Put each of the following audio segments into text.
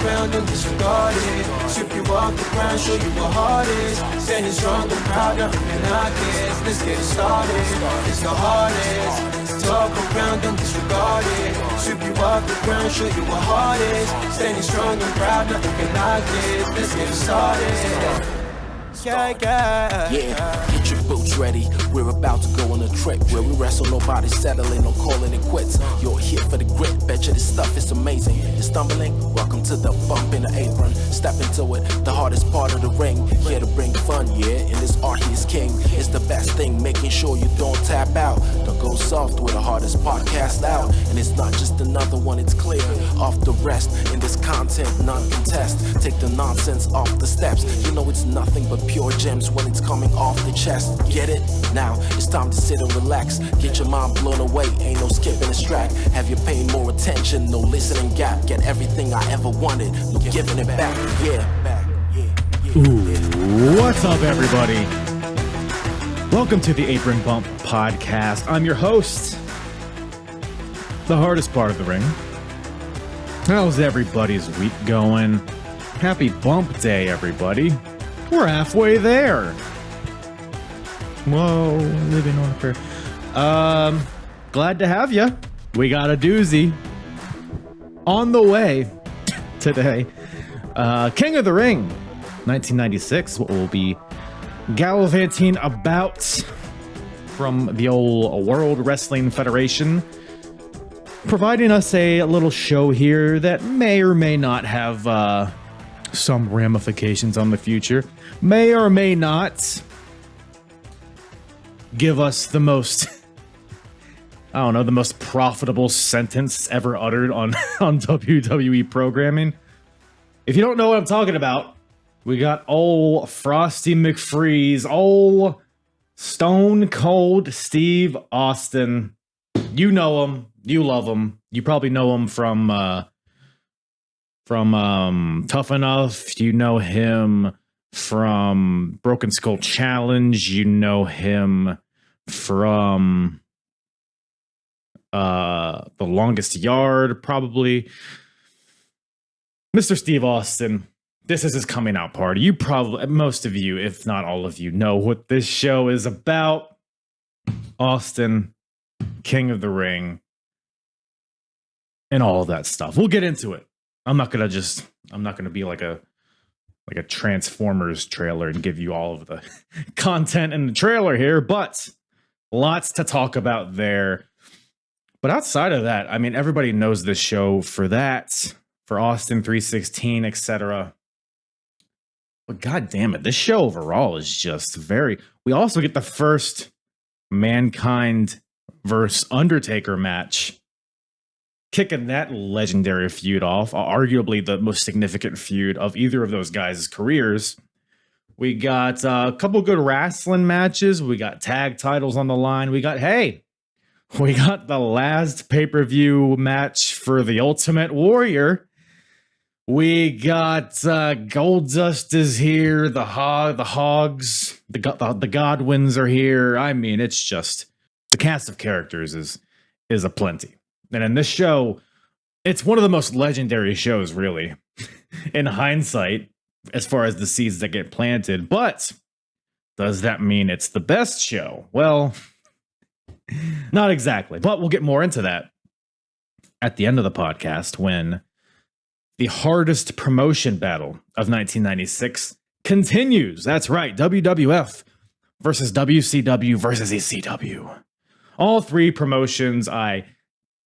ground, don't disregard it. Strip you off the ground, show you what heart is. Standing strong and proud, nothing can knock it. Let's get it started, it's the hardest. Talk around, don't disregard it. Strip you off the ground, show you what heart is. Standing strong and proud, nothing can knock it. Let's get it started. Yeah, get your boots ready. We're about to go on a trip where we wrestle, nobody settling or calling it quits. You're here for the grit, betcha this stuff is amazing. You're stumbling? Welcome to the bump in the apron. Step into it, the hardest part of the ring. Here to bring fun, yeah, in this art he is king. It's the best thing, making sure you don't tap out. Don't go soft with the hardest podcast out. And it's not just another one, it's clear. Off the rest, in this content, non-contest. Take the nonsense off the steps. You know it's nothing but pure gems when it's coming off the chest. Get it? Now it's time to sit and relax. Get your mind blown away, ain't no skipping a track. Have you paying more attention, no listening gap. Get everything I ever wanted, no giving it back. Ooh, what's up, everybody? Welcome to the Apron Bump Podcast. I'm your host, the hardest part of the ring. How's everybody's week going? Happy Bump Day, everybody. We're halfway there. Whoa, living on a prayer. Glad to have you. We got a doozy on the way today. King of the Ring, 1996. What we'll be gallivanting about from the old World Wrestling Federation, providing us a little show here that may or may not have some ramifications on the future, may or may not give us the most, I don't know, the most profitable sentence ever uttered on WWE programming. If you don't know what I'm talking about, we got old Frosty McFreeze, old Stone Cold Steve Austin. You know him, you love him. You probably know him from Tough Enough. You know him from Broken Skull Challenge. You know him from The Longest Yard, probably. Mr. Steve Austin, this is his coming out party. You probably, most of you, if not all of you, know what this show is about. Austin, King of the Ring, and all that stuff. We'll get into it. I'm not gonna be like a Transformers trailer and give you all of the content in the trailer here, but lots to talk about there. But outside of that, I mean, everybody knows this show for that, for Austin 316, etc. But god damn it, this show overall is just very. We also get the first Mankind versus Undertaker match, kicking that legendary feud off, arguably the most significant feud of either of those guys' careers. We got a couple good wrestling matches. We got tag titles on the line. We got the last pay-per-view match for the Ultimate Warrior. We got Goldust is here. The Hogs, the Godwins are here. I mean, it's just the cast of characters is aplenty. And in this show, it's one of the most legendary shows, really, in hindsight, as far as the seeds that get planted. But does that mean it's the best show? Well, not exactly. But we'll get more into that at the end of the podcast when the hardest promotion battle of 1996 continues. That's right, WWF versus WCW versus ECW. All three promotions, I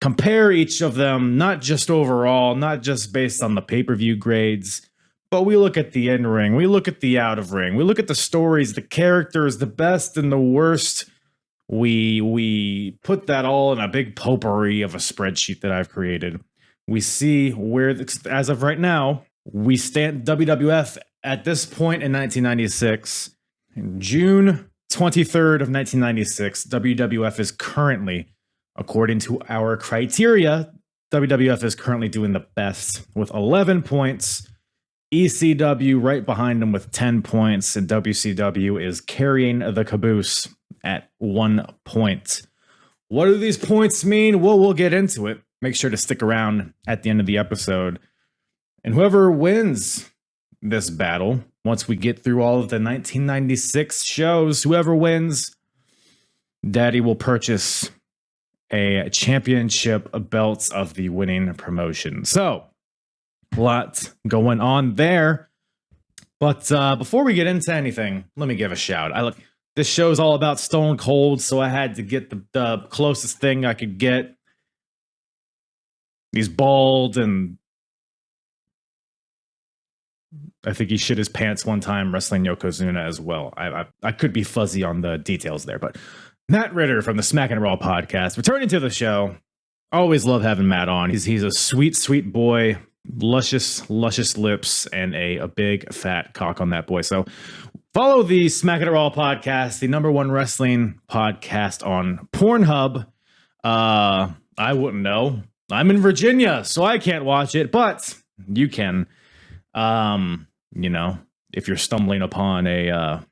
compare each of them, not just overall, not just based on the pay-per-view grades, but we look at the in-ring, we look at the out-of-ring, we look at the stories, the characters, the best and the worst. We put that all in a big potpourri of a spreadsheet that I've created. We see where, as of right now, we stand WWF at this point in 1996. In June 23rd of 1996, WWF is currently, according to our criteria, WWF is currently doing the best with 11 points. ECW right behind them with 10 points, and WCW is carrying the caboose at 1 point. What do these points mean? Well, we'll get into it. Make sure to stick around at the end of the episode And whoever wins this battle, once we get through all of the 1996 shows, whoever wins, Daddy will purchase a championship belts of the winning promotion. So, lots going on there. But before we get into anything, let me give a shout. This show's all about Stone Cold, so I had to get the closest thing I could get. He's bald, and I think he shit his pants one time wrestling Yokozuna as well. I could be fuzzy on the details there, but Matt Ritter from the Smackin It Raw podcast, returning to the show. Always love having Matt on. He's a sweet, sweet boy, luscious lips, and a big fat cock on that boy. So follow the Smackin It Raw podcast, the #1 wrestling podcast on Pornhub. I wouldn't know. I'm in Virginia, so I can't watch it, but you can. If you're stumbling upon a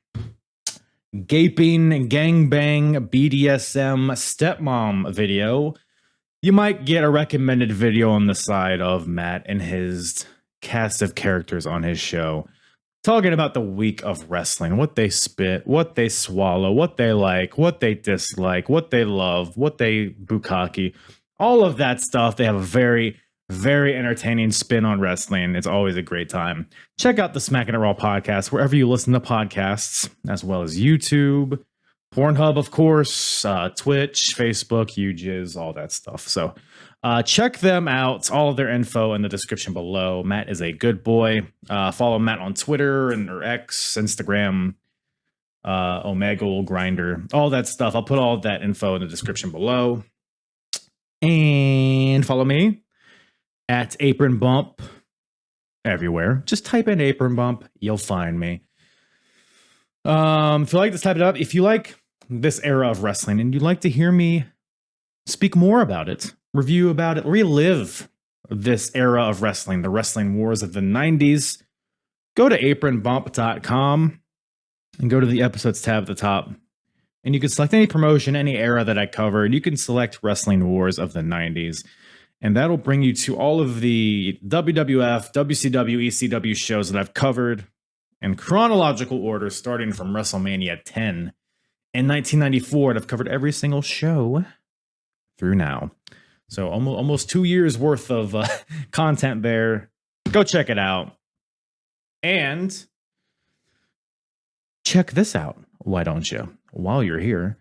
gaping gangbang BDSM stepmom video, you might get a recommended video on the side of Matt and his cast of characters on his show, talking about the week of wrestling, what they spit, what they swallow, what they like, what they dislike, what they love, what they bukkake, all of that stuff. They have a very, very entertaining spin on wrestling. It's always a great time. Check out the Smackin It Raw podcast wherever you listen to podcasts, as well as YouTube, Pornhub, of course, Twitch, Facebook, UJizz, all that stuff. So check them out. All of their info in the description below. Matt is a good boy. Follow Matt on Twitter or X, Instagram, Omegle, Grinder, all that stuff. I'll put all of that info in the description below. And follow me at Apron Bump everywhere. Just type in Apron Bump. You'll find me. If you like this type of stuff, if you like this era of wrestling and you'd like to hear me speak more about it, review about it, relive this era of wrestling, the wrestling wars of the 90s, go to apronbump.com and go to the episodes tab at the top. And you can select any promotion, any era that I covered. You can select Wrestling Wars of the 90s. And that'll bring you to all of the WWF, WCW, ECW shows that I've covered in chronological order, starting from WrestleMania 10 in 1994. And I've covered every single show through now. So almost 2 years worth of content there. Go check it out. And check this out. Why don't you? While you're here,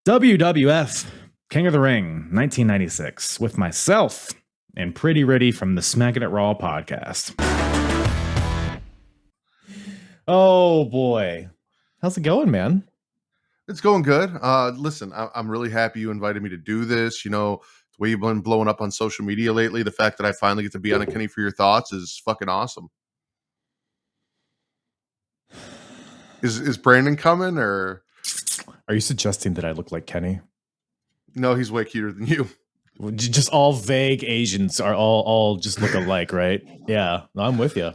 WWF King of the Ring 1996 with myself and Pretty Ritty from the Smackin It Raw podcast. Oh boy, how's it going, man? It's going good. Listen, I'm really happy you invited me to do this. You know, the way you've been blowing up on social media lately, the fact that I finally get to be on a Kenny for Your Thoughts is fucking awesome. Is Brandon coming, or are you suggesting that I look like Kenny? No, he's way cuter than you. Just all vague Asians are all just look alike, right? Yeah, no, I'm with you.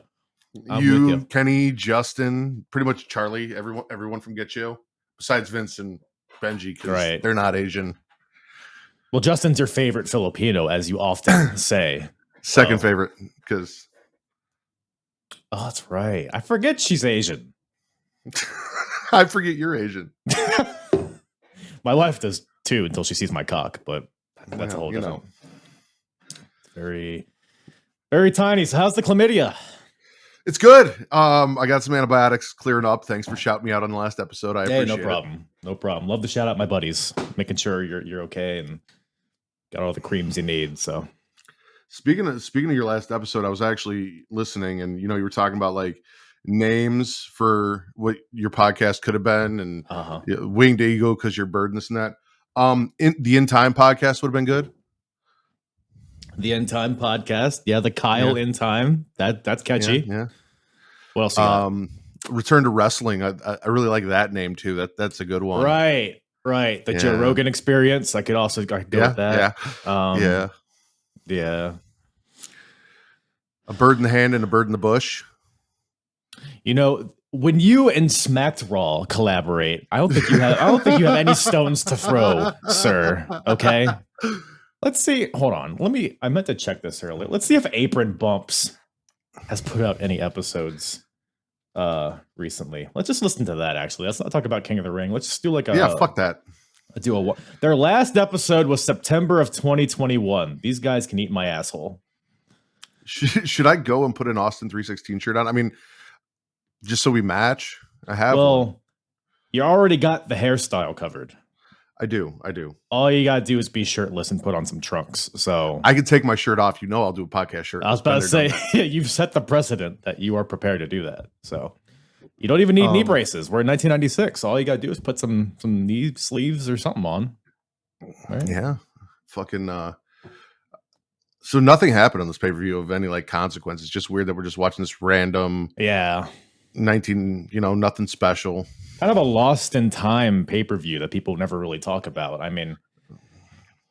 I'm with you. Kenny, Justin, pretty much Charlie, everyone from Get You, besides Vince and Benji, because they're not Asian. Well, Justin's your favorite Filipino, as you often say. Second favorite, because oh, that's right. I forget she's Asian. I forget you're Asian. My wife does too until she sees my cock, but that's a whole different. It's very, very tiny. So how's the chlamydia? It's good. I got some antibiotics clearing up. Thanks for shouting me out on the last episode. I appreciate no problem. it. No problem. Love to shout out my buddies, making sure you're okay and got all the creams you need. So speaking of your last episode, I was actually listening, and you were talking about like names for what your podcast could have been, and Winged Eagle because you're bird and this and that. The In Time podcast would have been good. The In Time podcast, the Kyle In Time, that's catchy. Yeah. What else you got? Return to Wrestling. I really like that name too. That's a good one. Right. The Joe Rogan Experience. I could also go with that. Yeah. A bird in the hand and a bird in the bush. When you and Smacked Raw collaborate, I don't think you have any stones to throw, sir. Okay. Let's see. Hold on. I meant to check this earlier. Let's see if Apron Bumps has put out any episodes recently. Let's just listen to that. Actually, let's not talk about King of the Ring. Let's just do like a fuck that. Their last episode was September of 2021. These guys can eat my asshole. Should I go and put an Austin 316 shirt on? I mean, just so we match. I have. One. You already got the hairstyle covered. I do. All you gotta do is be shirtless and put on some trunks. So I can take my shirt off. I'll do a podcast shirt. I was about to say, you've set the precedent that you are prepared to do that. So you don't even need knee braces. We're in 1996. All you gotta do is put some knee sleeves or something on. Right? Yeah. Fucking. So nothing happened on this pay-per-view of any like consequence. It's just weird that we're just watching this random. Yeah. Nothing special. Kind of a lost in time pay-per-view that people never really talk about. I mean,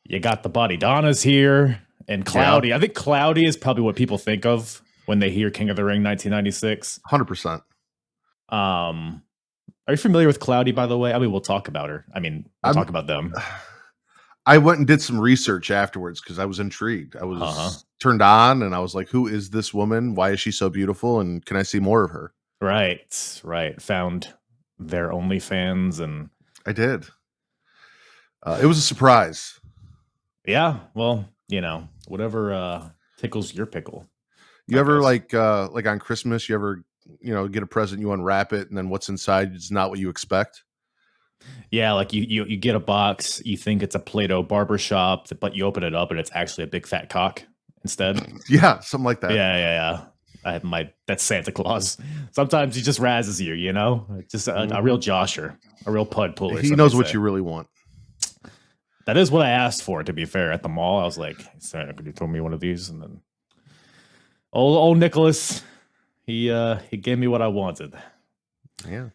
you got the Body Donnas here and Kloudi. Yeah. I think Kloudi is probably what people think of when they hear King of the Ring 1996. 100%. Are you familiar with Kloudi, by the way? I mean, we'll talk about her. I mean, we'll talk about them. I went and did some research afterwards because I was intrigued. I was turned on and I was like, who is this woman? Why is she so beautiful? And can I see more of her? Right. Found their OnlyFans and I did. It was a surprise. Yeah, well, whatever tickles your pickle. You ever like on Christmas, you ever get a present, you unwrap it, and then what's inside is not what you expect? Yeah, like you get a box, you think it's a Play-Doh barbershop, but you open it up and it's actually a big fat cock instead. Yeah, something like that. Yeah. That's Santa Claus. Sometimes he just razzes you, just a real josher, a real pud puller. He knows what you really want. That is what I asked for, to be fair. At the mall, I was like, Santa, could you throw me one of these? And then old Nicholas, he gave me what I wanted. Yeah.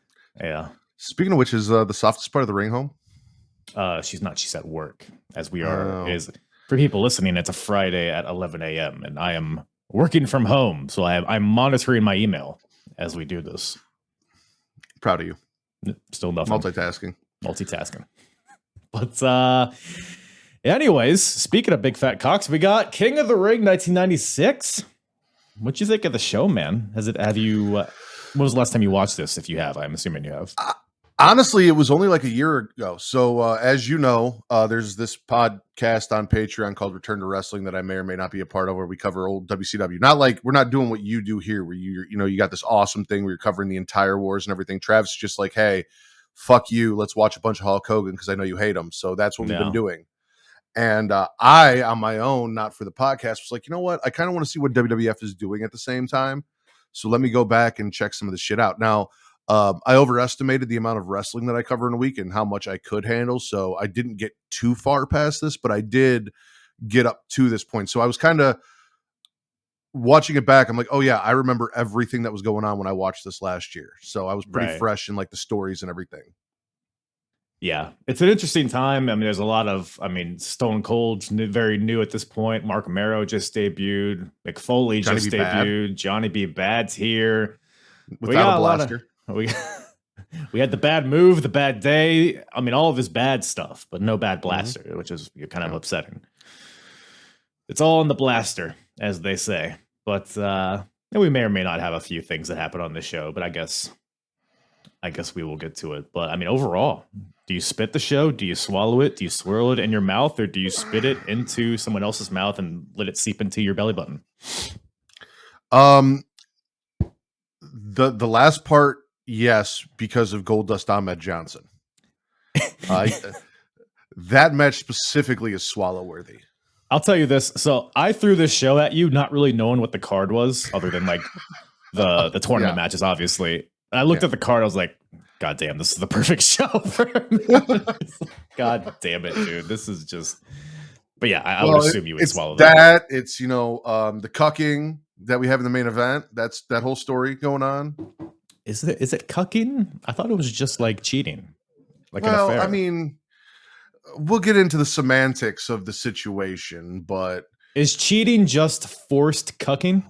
Speaking of which, is the softest part of the ring home? She's not. She's at work, as we are. Is for people listening, it's a Friday at 11 a.m. and I am working from home, so I'm monitoring my email as we do this. Proud of you. Still nothing. Multitasking. But anyways, speaking of big fat cocks, we got King of the Ring 1996. What'd you think of the show, man? When was the last time you watched this? If you have, I'm assuming you have. Honestly, it was only like a year ago. So as you know, there's this podcast on Patreon called Return to Wrestling that I may or may not be a part of, where we cover old WCW. Not like we're not doing what you do here, where you got this awesome thing where you're covering the entire wars and everything. Travis is just like, hey, fuck you. Let's watch a bunch of Hulk Hogan because I know you hate him. So that's what we've been doing. And I, on my own, not for the podcast, was like, you know what? I kind of want to see what WWF is doing at the same time. So let me go back and check some of this shit out. Now, I overestimated the amount of wrestling that I cover in a week and how much I could handle. So I didn't get too far past this, but I did get up to this point. So I was kind of watching it back. I'm like, oh yeah, I remember everything that was going on when I watched this last year. So I was pretty fresh in like the stories and everything. Yeah, it's an interesting time. I mean, there's a lot of, Stone Cold's very new at this point. Mark Romero just debuted. Mick Foley just debuted. Johnny B. Bad's here. Without a blaster. We had the bad move, the bad day. I mean, all of his bad stuff, but no bad blaster, which is kind of upsetting. It's all in the blaster, as they say. But we may or may not have a few things that happen on this show, but I guess we will get to it. But I mean, overall, do you spit the show? Do you swallow it? Do you swirl it in your mouth, or do you spit it into someone else's mouth and let it seep into your belly button? The last part, yes, because of Goldust Ahmed Johnson. That match specifically is swallow worthy. I'll tell you this. So I threw this show at you, not really knowing what the card was, other than like the tournament matches, obviously. And I looked at the card. I was like, God damn, this is the perfect show for me. God damn it, dude. This is just. But yeah, I would assume you would swallow that. It's the cucking that we have in the main event. That's that whole story going on. Is it cucking? I thought it was just like cheating. Like an affair. I mean, we'll get into the semantics of the situation, but is cheating just forced cucking?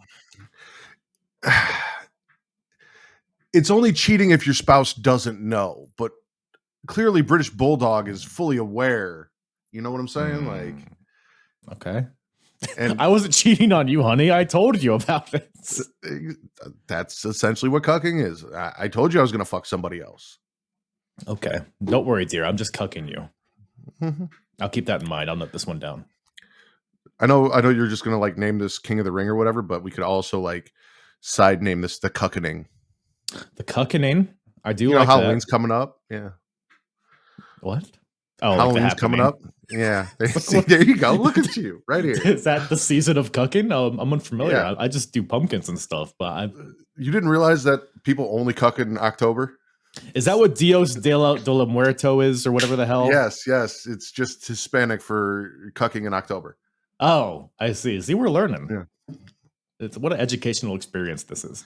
It's only cheating if your spouse doesn't know, but clearly British Bulldog is fully aware. You know what I'm saying? Okay. And I wasn't cheating on you, honey. I told you about it. that's essentially what cucking is. I told you I was going to fuck somebody else. Okay. Don't worry, dear. I'm just cucking you. Mm-hmm. I'll keep that in mind. I'll note this one down. I know you're just going to like name this King of the Ring or whatever, but we could also like side name this the cuckening. The cuckening? I do you know, like Halloween's that. coming up. Yeah. What? Oh, Halloween's like coming up. Yeah. See, there you go. Look at you right here. Is that the season of cucking? I'm unfamiliar. Yeah. I just do pumpkins and stuff, but you didn't realize that people only cuck in October? Is that what Dios de la Muerto is or whatever the hell? Yes. It's just Hispanic for cucking in October. Oh, I see. See, we're learning. Yeah. It's what an educational experience this is.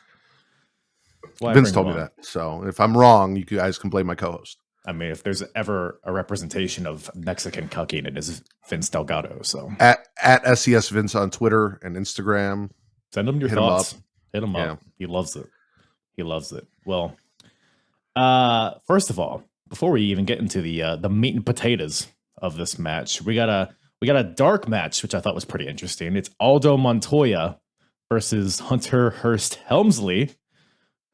Vince told me that. So if I'm wrong, you guys can blame my co-host. I mean, if there's ever a representation of Mexican cucking, it is Vince Delgado. So at SES Vince on Twitter and Instagram. Send him your thoughts. Hit him up. He loves it. He loves it. Well, first of all, before we even get into the meat and potatoes of this match, we got a dark match, which I thought was pretty interesting. It's Aldo Montoya versus Hunter Hearst Helmsley,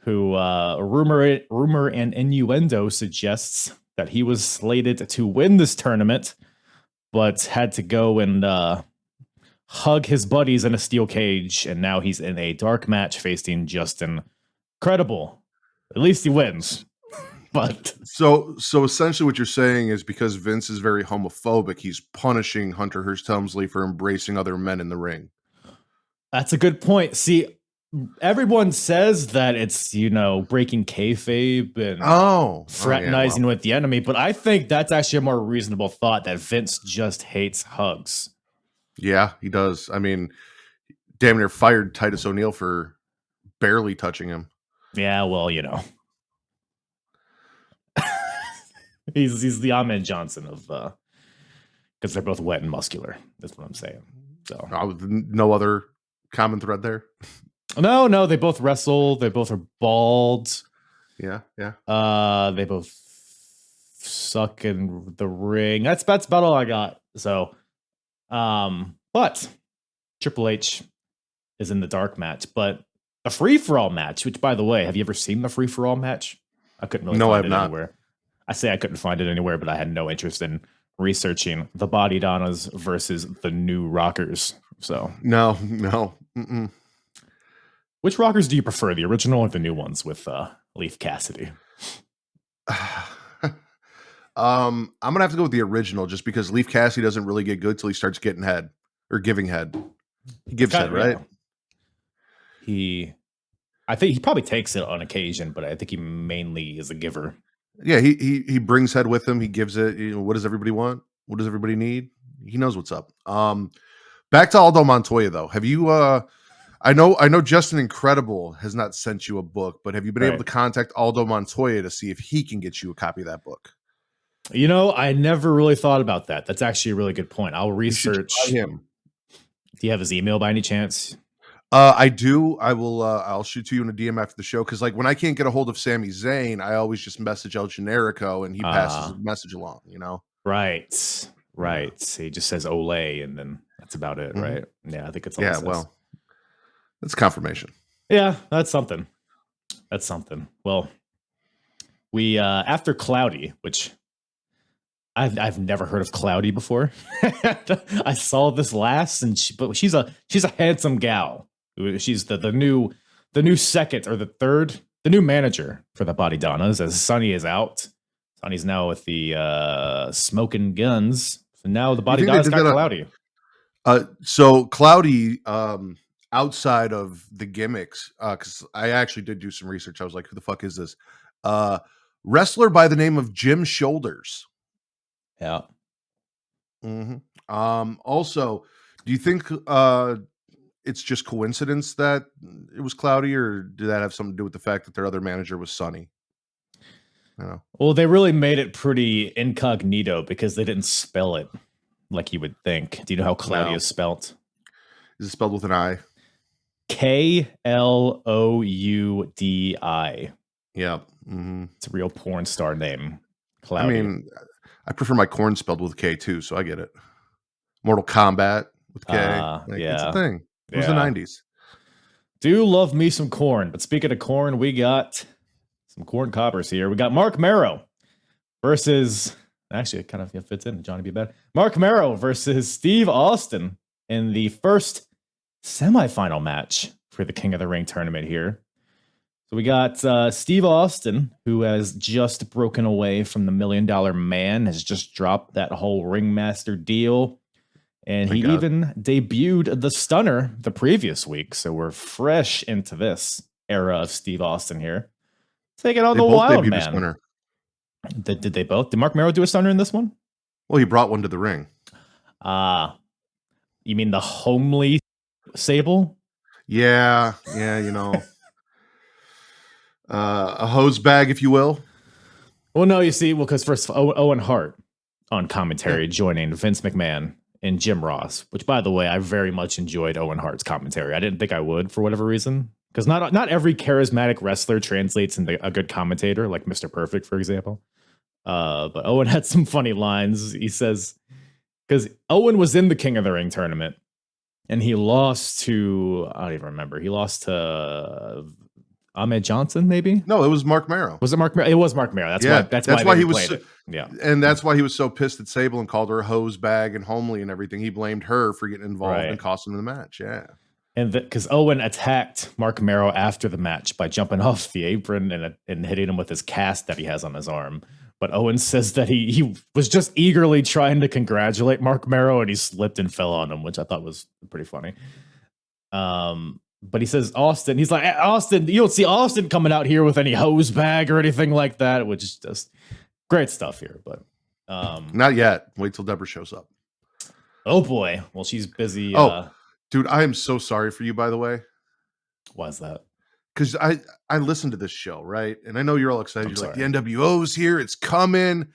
who rumor and innuendo suggests that he was slated to win this tournament, but had to go and hug his buddies in a steel cage, and now he's in a dark match facing Justin Credible. At least he wins. But so essentially what you're saying is because Vince is very homophobic, he's punishing Hunter Hearst Helmsley for embracing other men in the ring. That's a good point. See, everyone says that it's, breaking kayfabe and fraternizing with the enemy, but I think that's actually a more reasonable thought, that Vince just hates hugs. Yeah, he does. I mean, damn near fired Titus O'Neil for barely touching him. Yeah, well, he's the Ahmed Johnson of because they're both wet and muscular. That's what I'm saying. So no other common thread there. No, they both wrestle. They both are bald. Yeah. They both suck in the ring. That's about all I got. So, but Triple H is in the dark match, but a free for all match. Which, by the way, have you ever seen the free for all match? I couldn't really find it anywhere. I say I couldn't find it anywhere, but I had no interest in researching the Body Donnas versus the New Rockers. So no. Mm-mm. Which Rockers do you prefer, the original or the new ones with Leif Cassidy? I'm gonna have to go with the original, just because Leif Cassidy doesn't really get good till he starts getting head or giving head. He gives head, right? I think he probably takes it on occasion, but I think he mainly is a giver. Yeah, he brings head with him. He gives it. What does everybody want? What does everybody need? He knows what's up. Back to Aldo Montoya though. Have you? I know Justin Incredible has not sent you a book, but have you been able to contact Aldo Montoya to see if he can get you a copy of that book? I never really thought about that. That's actually a really good point. I'll research him. Do you have his email by any chance? I do. I will. I'll shoot to you in a DM after the show, because like when I can't get a hold of Sami Zayn, I always just message El Generico and he passes the message along. Right. He just says Olay, and then that's about it, right? Yeah, I think it's all it says. Well, that's confirmation. Yeah, that's something. Well, we after Kloudi, which I've never heard of Kloudi before. I saw this last, but she's a handsome gal. She's the new second or the third, the new manager for the Body Donnas, as Sonny is out. Sonny's now with the Smoking Guns. So now the Body Donnas got Kloudi. So Kloudi, outside of the gimmicks, because I actually did do some research. I was like, who the fuck is this? Wrestler by the name of Jim Shoulders. Yeah. Also, do you think it's just coincidence that it was Kloudi, or did that have something to do with the fact that their other manager was Sonny? Well, they really made it pretty incognito because they didn't spell it like you would think. Do you know how Kloudi is spelled? Is it spelled with an I? Kloudi. Yeah. It's a real porn star name. Kloudi. I mean, I prefer my corn spelled with K too, so I get it. Mortal Kombat, with K. It's a thing. It was the 90s. Do love me some corn. But speaking of corn, we got some corn coppers here. We got Mark Marrow versus, actually, it kind of fits in. Johnny B. Bad. Mark Marrow versus Steve Austin in the first semifinal match for the King of the Ring tournament here. So we got Steve Austin, who has just broken away from the $1 Million Man, has just dropped that whole Ringmaster deal. And he even debuted the Stunner the previous week. So we're fresh into this era of Steve Austin here. Taking on the Wild Man. Did they both? Did Mark Marrow do a Stunner in this one? Well, he brought one to the ring. You mean the homely Sable? Yeah, you know. A hose bag, if you will. Well, no, you see, because first Owen Hart on commentary joining Vince McMahon and Jim Ross, which, by the way, I very much enjoyed Owen Hart's commentary. I didn't think I would for whatever reason, because not every charismatic wrestler translates into a good commentator, like Mr. Perfect, for example. But Owen had some funny lines. He says, because Owen was in the King of the Ring tournament, and he lost to, I don't even remember, he lost to Ahmed Johnson, maybe? No, it was Mark Marrow. Was it Mark Marrow? It was Mark Marrow. That's why he was and that's why he was so pissed at Sable and called her a hose bag and homely and everything. He blamed her for getting involved and costing him the match. Yeah. And because Owen attacked Mark Marrow after the match by jumping off the apron and hitting him with his cast that he has on his arm. But Owen says that he was just eagerly trying to congratulate Mark Marrow and he slipped and fell on him, which I thought was pretty funny. But he says Austin, he's like, Austin, you don't see Austin coming out here with any hose bag or anything like that, which is just great stuff here. But not yet. Wait till Deborah shows up. Oh boy. Well, she's busy. Dude, I am so sorry for you, by the way. Why is that? Because I listened to this show, right? And I know you're all excited. You're like, the NWO's here, it's coming.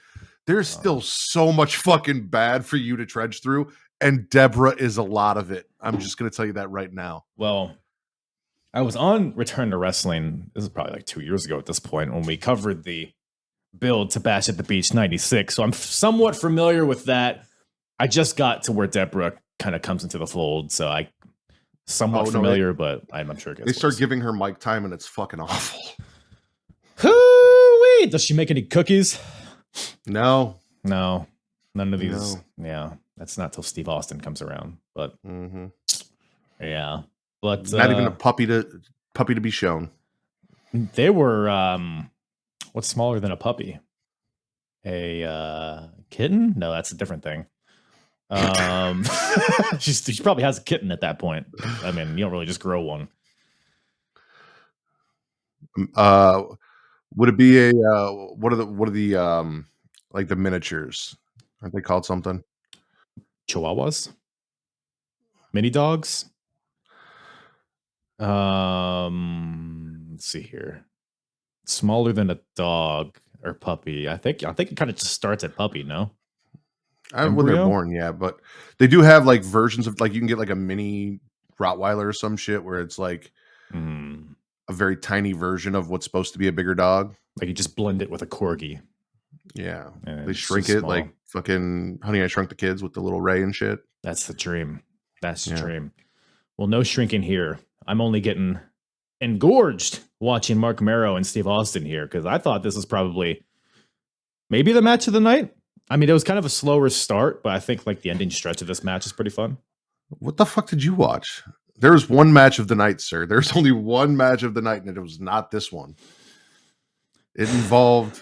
There's still so much fucking bad for you to trudge through. And Deborah is a lot of it. I'm just going to tell you that right now. Well, I was on Return to Wrestling. This is probably like 2 years ago at this point when we covered the build to Bash at the Beach 96. So I'm somewhat familiar with that. I just got to where Deborah kind of comes into the fold. So I somewhat familiar, but I'm sure it gets They start giving her mic time and it's fucking awful. Hoo-wee! Does she make any cookies? No. None of these. No. Yeah. That's not till Steve Austin comes around. But yeah. But not even a puppy to be shown. They were what's smaller than a puppy? A kitten? No, that's a different thing. She probably has a kitten at that point. I mean, you don't really just grow one. Would it be a what are the like the miniatures? Aren't they called something? Chihuahuas? Mini dogs? Let's see here. Smaller than a dog or puppy. I think it kind of just starts at puppy, no? When they're born, yeah, but they do have like versions of like you can get like a mini Rottweiler or some shit where it's like a very tiny version of what's supposed to be a bigger dog. Like you just blend it with a corgi. Yeah, they shrink it like fucking Honey, I Shrunk the Kids with the little Ray and shit. That's the dream. That's the dream. Well, no shrinking here. I'm only getting engorged watching Mark Marrow and Steve Austin here because I thought this was probably maybe the match of the night. I mean, it was kind of a slower start, but I think like the ending stretch of this match is pretty fun. What the fuck did you watch? There was one match of the night, sir. There's only one match of the night, and it was not this one. It involved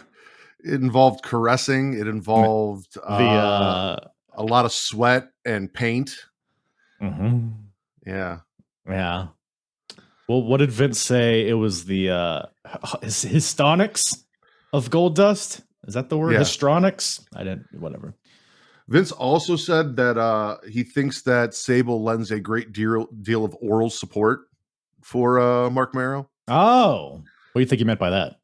caressing. It involved a lot of sweat and paint. Mm-hmm. Yeah. Yeah. Well, what did Vince say? It was the histonics of Goldust. Is that the word? Yeah. Histronics? Whatever. Vince also said that he thinks that Sable lends a great deal of oral support for Mark Marrow. Oh. What do you think he meant by that?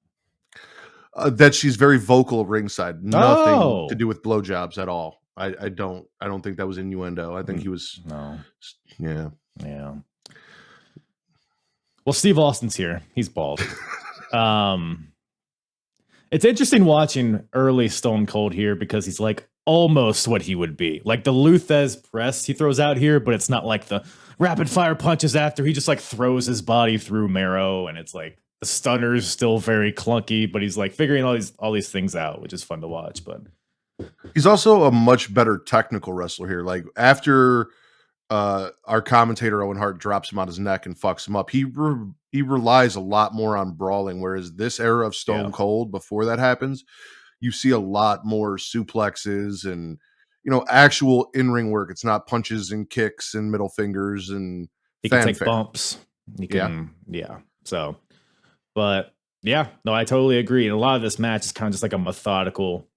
That she's very vocal ringside. Nothing to do with blowjobs at all. I don't think that was innuendo. I think he was. No. Yeah. Yeah. Well, Steve Austin's here. He's bald. It's interesting watching early Stone Cold here because he's like almost what he would be. Like the Luthez press he throws out here, but it's not like the rapid fire punches after. He just like throws his body through Mero, and it's like the stunner's still very clunky, but he's like figuring all these things out, which is fun to watch. But he's also a much better technical wrestler here. Like after our commentator Owen Hart drops him on his neck and fucks him up, he relies a lot more on brawling, whereas this era of Stone Cold, before that happens, you see a lot more suplexes and, you know, actual in-ring work. It's not punches and kicks and middle fingers and he can take bumps. He can, So, but yeah, no, I totally agree. And a lot of this match is kind of just like a methodical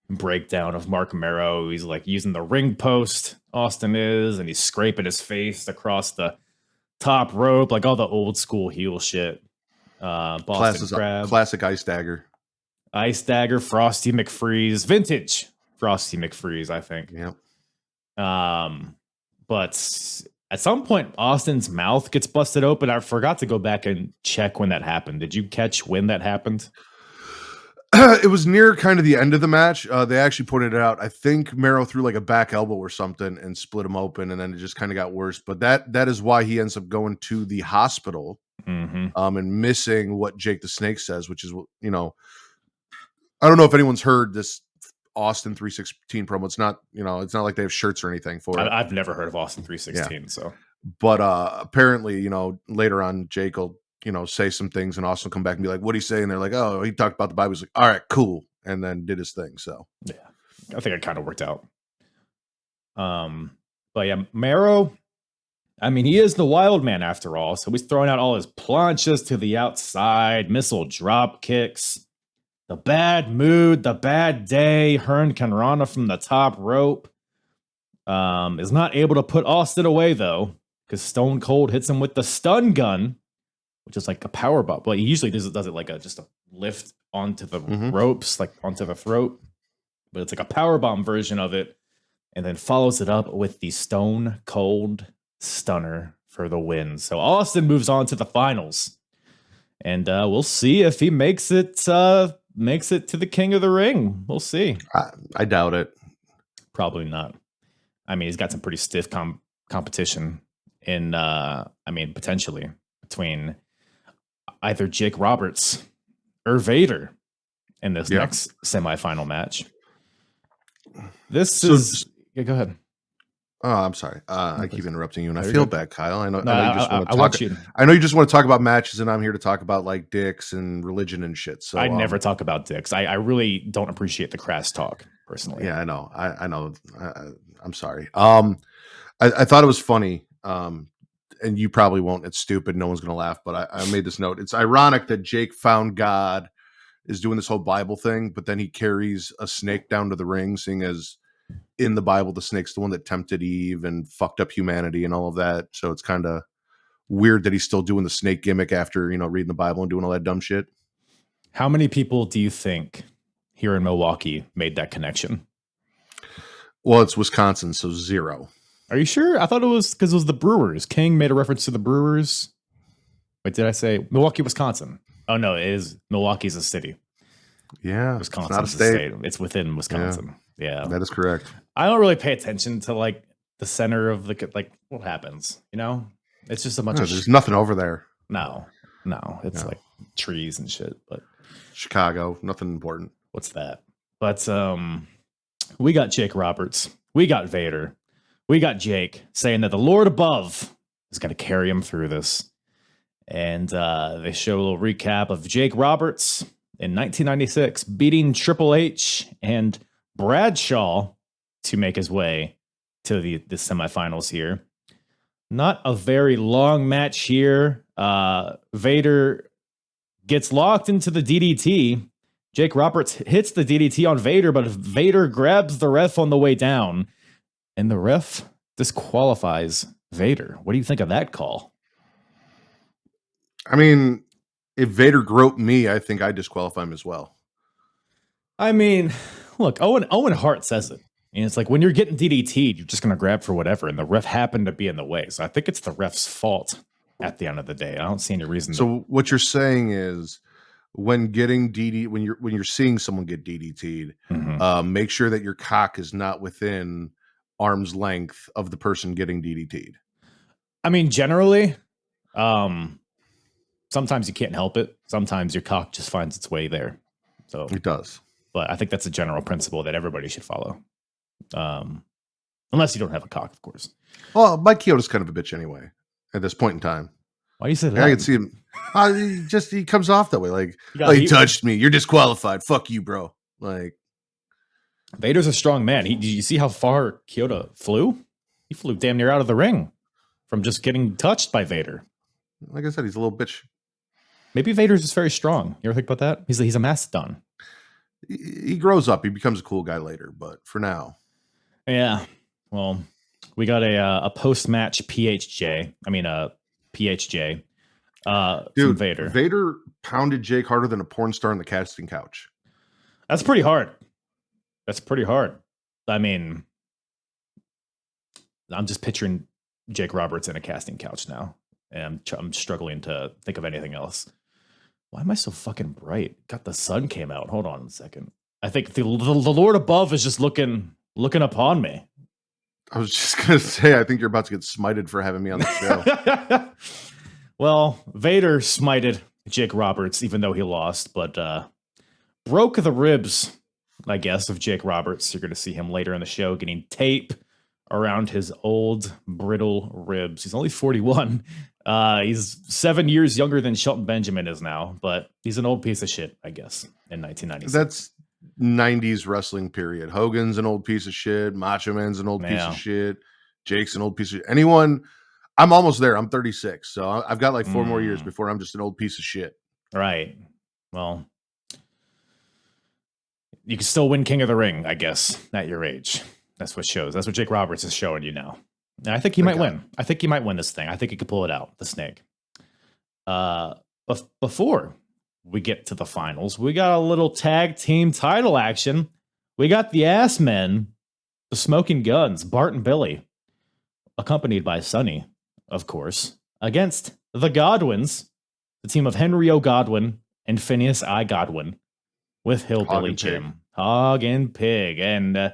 breakdown of Mark Mero. He's like using the ring post, Austin is, and he's scraping his face across the top rope, like all the old school heel shit. Boston Crab. Classic Ice Dagger. Ice Dagger, Frosty McFreeze, vintage Frosty McFreeze, I think. Yep. But at some point, Austin's mouth gets busted open. I forgot to go back and check when that happened. Did you catch when that happened? It was near kind of the end of the match. They actually pointed it out. I think Mero threw like a back elbow or something and split him open, and then it just kind of got worse. But that is why he ends up going to the hospital and missing what Jake the Snake says, which is, you know, I don't know if anyone's heard this Austin 316 promo. It's not, you know, it's not like they have shirts or anything for it. I've never heard of Austin 316. So, but apparently, you know, later on, Jake will, you know, say some things and Austin will come back and be like, "What'd he say?" And they're like, "Oh, he talked about the Bible." He's like, "All right, cool," and then did his thing. So, yeah, I think it kind of worked out. But yeah, Mero, I mean, he is the wild man after all. So he's throwing out all his planches to the outside, missile drop kicks. The bad mood, the bad day. Hearn Kanrana from the top rope. Is not able to put Austin away, though, because Stone Cold hits him with the stun gun, which is like a power bomb. But he usually does it like just a lift onto the ropes, like onto the throat. But it's like a power bomb version of it. And then follows it up with the Stone Cold Stunner for the win. So Austin moves on to the finals. And we'll see if he makes it to the King of the Ring. We'll see. I doubt it. Probably not. I mean, he's got some pretty stiff competition in, potentially between either Jake Roberts or Vader in this next semifinal match. Yeah, go ahead. Oh, I'm sorry. I keep interrupting you, and I feel bad, Kyle. I know you just want to talk about matches, and I'm here to talk about like dicks and religion and shit. So I never talk about dicks. I really don't appreciate the crass talk, personally. Yeah, I know. I know. I'm sorry. I thought it was funny, and you probably won't. It's stupid. No one's gonna laugh. But I made this note. It's ironic that Jake found God is doing this whole Bible thing, but then he carries a snake down to the ring, seeing as in the Bible, the snake's the one that tempted Eve and fucked up humanity and all of that. So it's kind of weird that he's still doing the snake gimmick after, you know, reading the Bible and doing all that dumb shit. How many people do you think here in Milwaukee made that connection? Well, it's Wisconsin, so 0. Are you sure? I thought it was because it was the Brewers. King made a reference to the Brewers. Wait, did I say Milwaukee, Wisconsin? Oh, no, it is. Milwaukee's a city. Yeah. Wisconsin's a state. It's within Wisconsin. Yeah. That is correct. I don't really pay attention to like the center of the, like what happens, you know? It's just a bunch of there's nothing over there. No, it's like trees and shit, but Chicago, nothing important. What's that? But we got Jake Roberts. We got Vader. We got Jake saying that the Lord above is going to carry him through this. And they show a little recap of Jake Roberts in 1996 beating Triple H and Bradshaw to make his way to the semifinals here. Not a very long match here. Vader gets locked into the DDT. Jake Roberts hits the DDT on Vader, but Vader grabs the ref on the way down, and the ref disqualifies Vader. What do you think of that call? I mean, if Vader groped me, I think I disqualify him as well. I mean, look, Owen Hart says it. And it's like when you're getting DDT'd, you're just going to grab for whatever. And the ref happened to be in the way. So I think it's the ref's fault at the end of the day. I don't see any reason. So what you're saying is when getting when you're seeing someone get DDT'd, make sure that your cock is not within arm's length of the person getting DDT'd. I mean, generally, sometimes you can't help it. Sometimes your cock just finds its way there. So It does. But I think that's a general principle that everybody should follow. Unless you don't have a cock, of course. Well, Mike Chioda's kind of a bitch anyway at this point in time. Why you say that? I can see him. He comes off that way. Like, you touched me. You're disqualified. Fuck you, bro. Like, Vader's a strong man. Did you see how far Chioda flew? He flew damn near out of the ring from just getting touched by Vader. Like I said, he's a little bitch. Maybe Vader's just very strong. You ever think about that? He's a mastodon. He grows up. He becomes a cool guy later. But for now. Yeah. Well, we got a post-match PHJ. I mean, PHJ. Dude, Vader. Vader pounded Jake harder than a porn star on the casting couch. That's pretty hard. I mean, I'm just picturing Jake Roberts in a casting couch now. And I'm struggling to think of anything else. Why am I so fucking bright? God, the sun came out. Hold on a second. I think the Lord above is just looking upon me. I was just going to say, I think you're about to get smited for having me on the show. Well, Vader smited Jake Roberts, even though he lost, but broke the ribs, I guess, of Jake Roberts. You're going to see him later in the show getting tape around his old, brittle ribs. He's only 41. He's 7 years younger than Shelton Benjamin is now, but he's an old piece of shit, I guess, in 1996. That's 90s wrestling period. Hogan's an old piece of shit. Macho Man's an old piece of shit. Jake's an old piece of shit. Anyone, I'm almost there. I'm 36, so I've got like 4 more years before I'm just an old piece of shit. Right. Well, you can still win King of the Ring, I guess, at your age. That's what shows. That's what Jake Roberts is showing you now. And I think he might win. I think he might win this thing. I think he could pull it out, the snake. Before we get to the finals, we got a little tag team title action. We got the Ass Men, the Smoking Guns, Bart and Billy, accompanied by Sonny, of course, against the Godwins, the team of Henry O. Godwin and Phineas I. Godwin, with Hillbilly Jim, Hog and Pig. And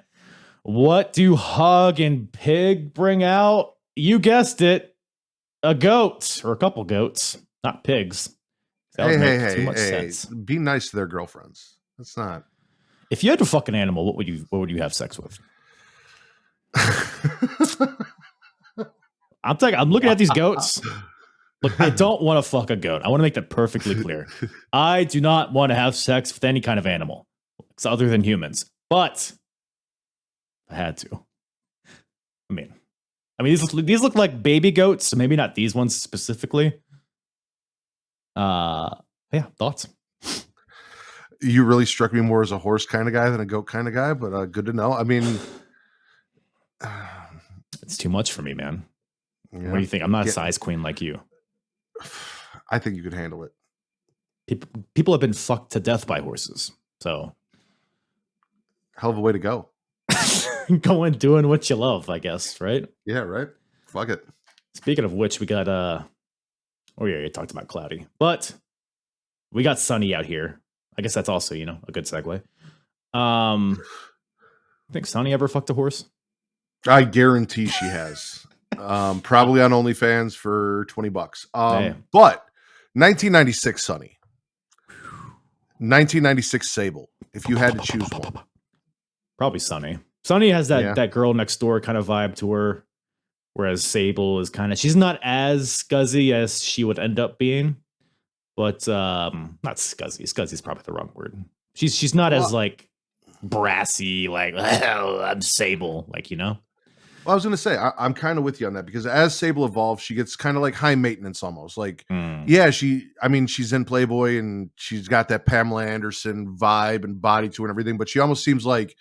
what do Hog and Pig bring out? You guessed it, a goat or a couple goats, not pigs. That would make too much sense. Be nice to their girlfriends. That's not. If you had a fucking animal, what would you have sex with? I'm looking at these goats. Look, I don't want to fuck a goat. I want to make that perfectly clear. I do not want to have sex with any kind of animal other than humans. But I had to. I mean, these look like baby goats, so maybe not these ones specifically. Yeah, thoughts? You really struck me more as a horse kind of guy than a goat kind of guy, but good to know. I mean, it's too much for me, man. Yeah. What do you think? I'm not a size queen like you. I think you could handle it. People have been fucked to death by horses, so hell of a way to go. Going doing what you love, I guess, right? Yeah, right. Fuck it. Speaking of which, we got oh yeah, you talked about Kloudi, but we got Sonny out here. I guess that's also, a good segue. Think Sonny ever fucked a horse? I guarantee she has. Probably on OnlyFans for $20. But 1996 Sonny, 1996 Sable. If you had to choose one, probably Sonny. Sonny has that girl next door kind of vibe to her, whereas Sable is she's not as scuzzy as she would end up being, but not scuzzy. Scuzzy is probably the wrong word. She's not as like brassy, like I'm Sable, Well, I was going to say, I'm kind of with you on that, because as Sable evolves, she gets kind of like high maintenance almost. Like, she's in Playboy and she's got that Pamela Anderson vibe and body to her and everything, but she almost seems like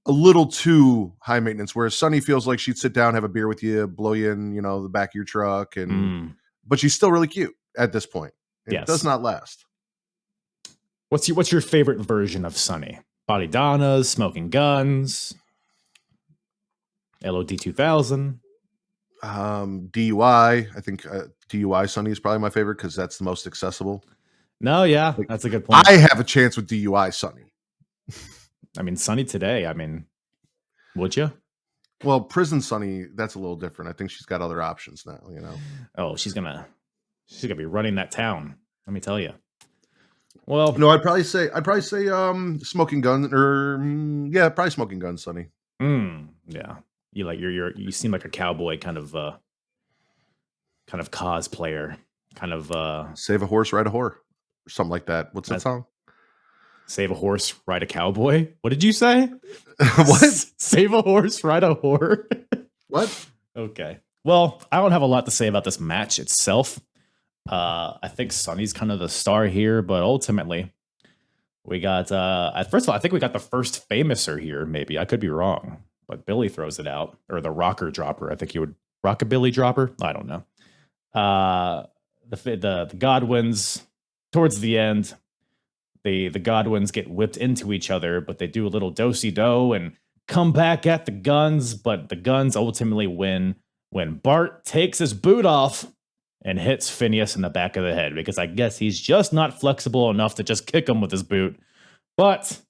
a little too high maintenance, whereas Sonny feels like she'd sit down, have a beer with you, blow you in, the back of your truck. But she's still really cute at this point. It does not last. What's your favorite version of Sonny? Body Donnas, Smoking Guns, LOD 2000, DUI. I think DUI Sonny is probably my favorite because that's the most accessible. No, yeah, Like, that's a good point. I have a chance with DUI, Sonny. I mean, Sonny today. I mean, would you? Well, prison Sonny, that's a little different. I think she's got other options now. You know. Oh, she's gonna be running that town. Let me tell you. Well, No, I'd probably say smoking gun or yeah, probably smoking gun, Sonny. Yeah, you seem like a cowboy kind of cosplayer, kind of Save a horse, ride a whore, or something like that. What's that song? Save a horse, ride a cowboy. What did you say? What? Save a horse, ride a whore. What? Okay. Well, I don't have a lot to say about this match itself. I think Sonny's kind of the star here, but ultimately, we got. First of all, I think we got the first famouser here. Maybe I could be wrong, but Billy throws it out, or the rocker dropper. I think he would rockabilly dropper. I don't know. The Godwins towards the end. The Godwins get whipped into each other, but they do a little do-si-do and come back at the Guns, but the Guns ultimately win when Bart takes his boot off and hits Phineas in the back of the head, because I guess he's just not flexible enough to just kick him with his boot. But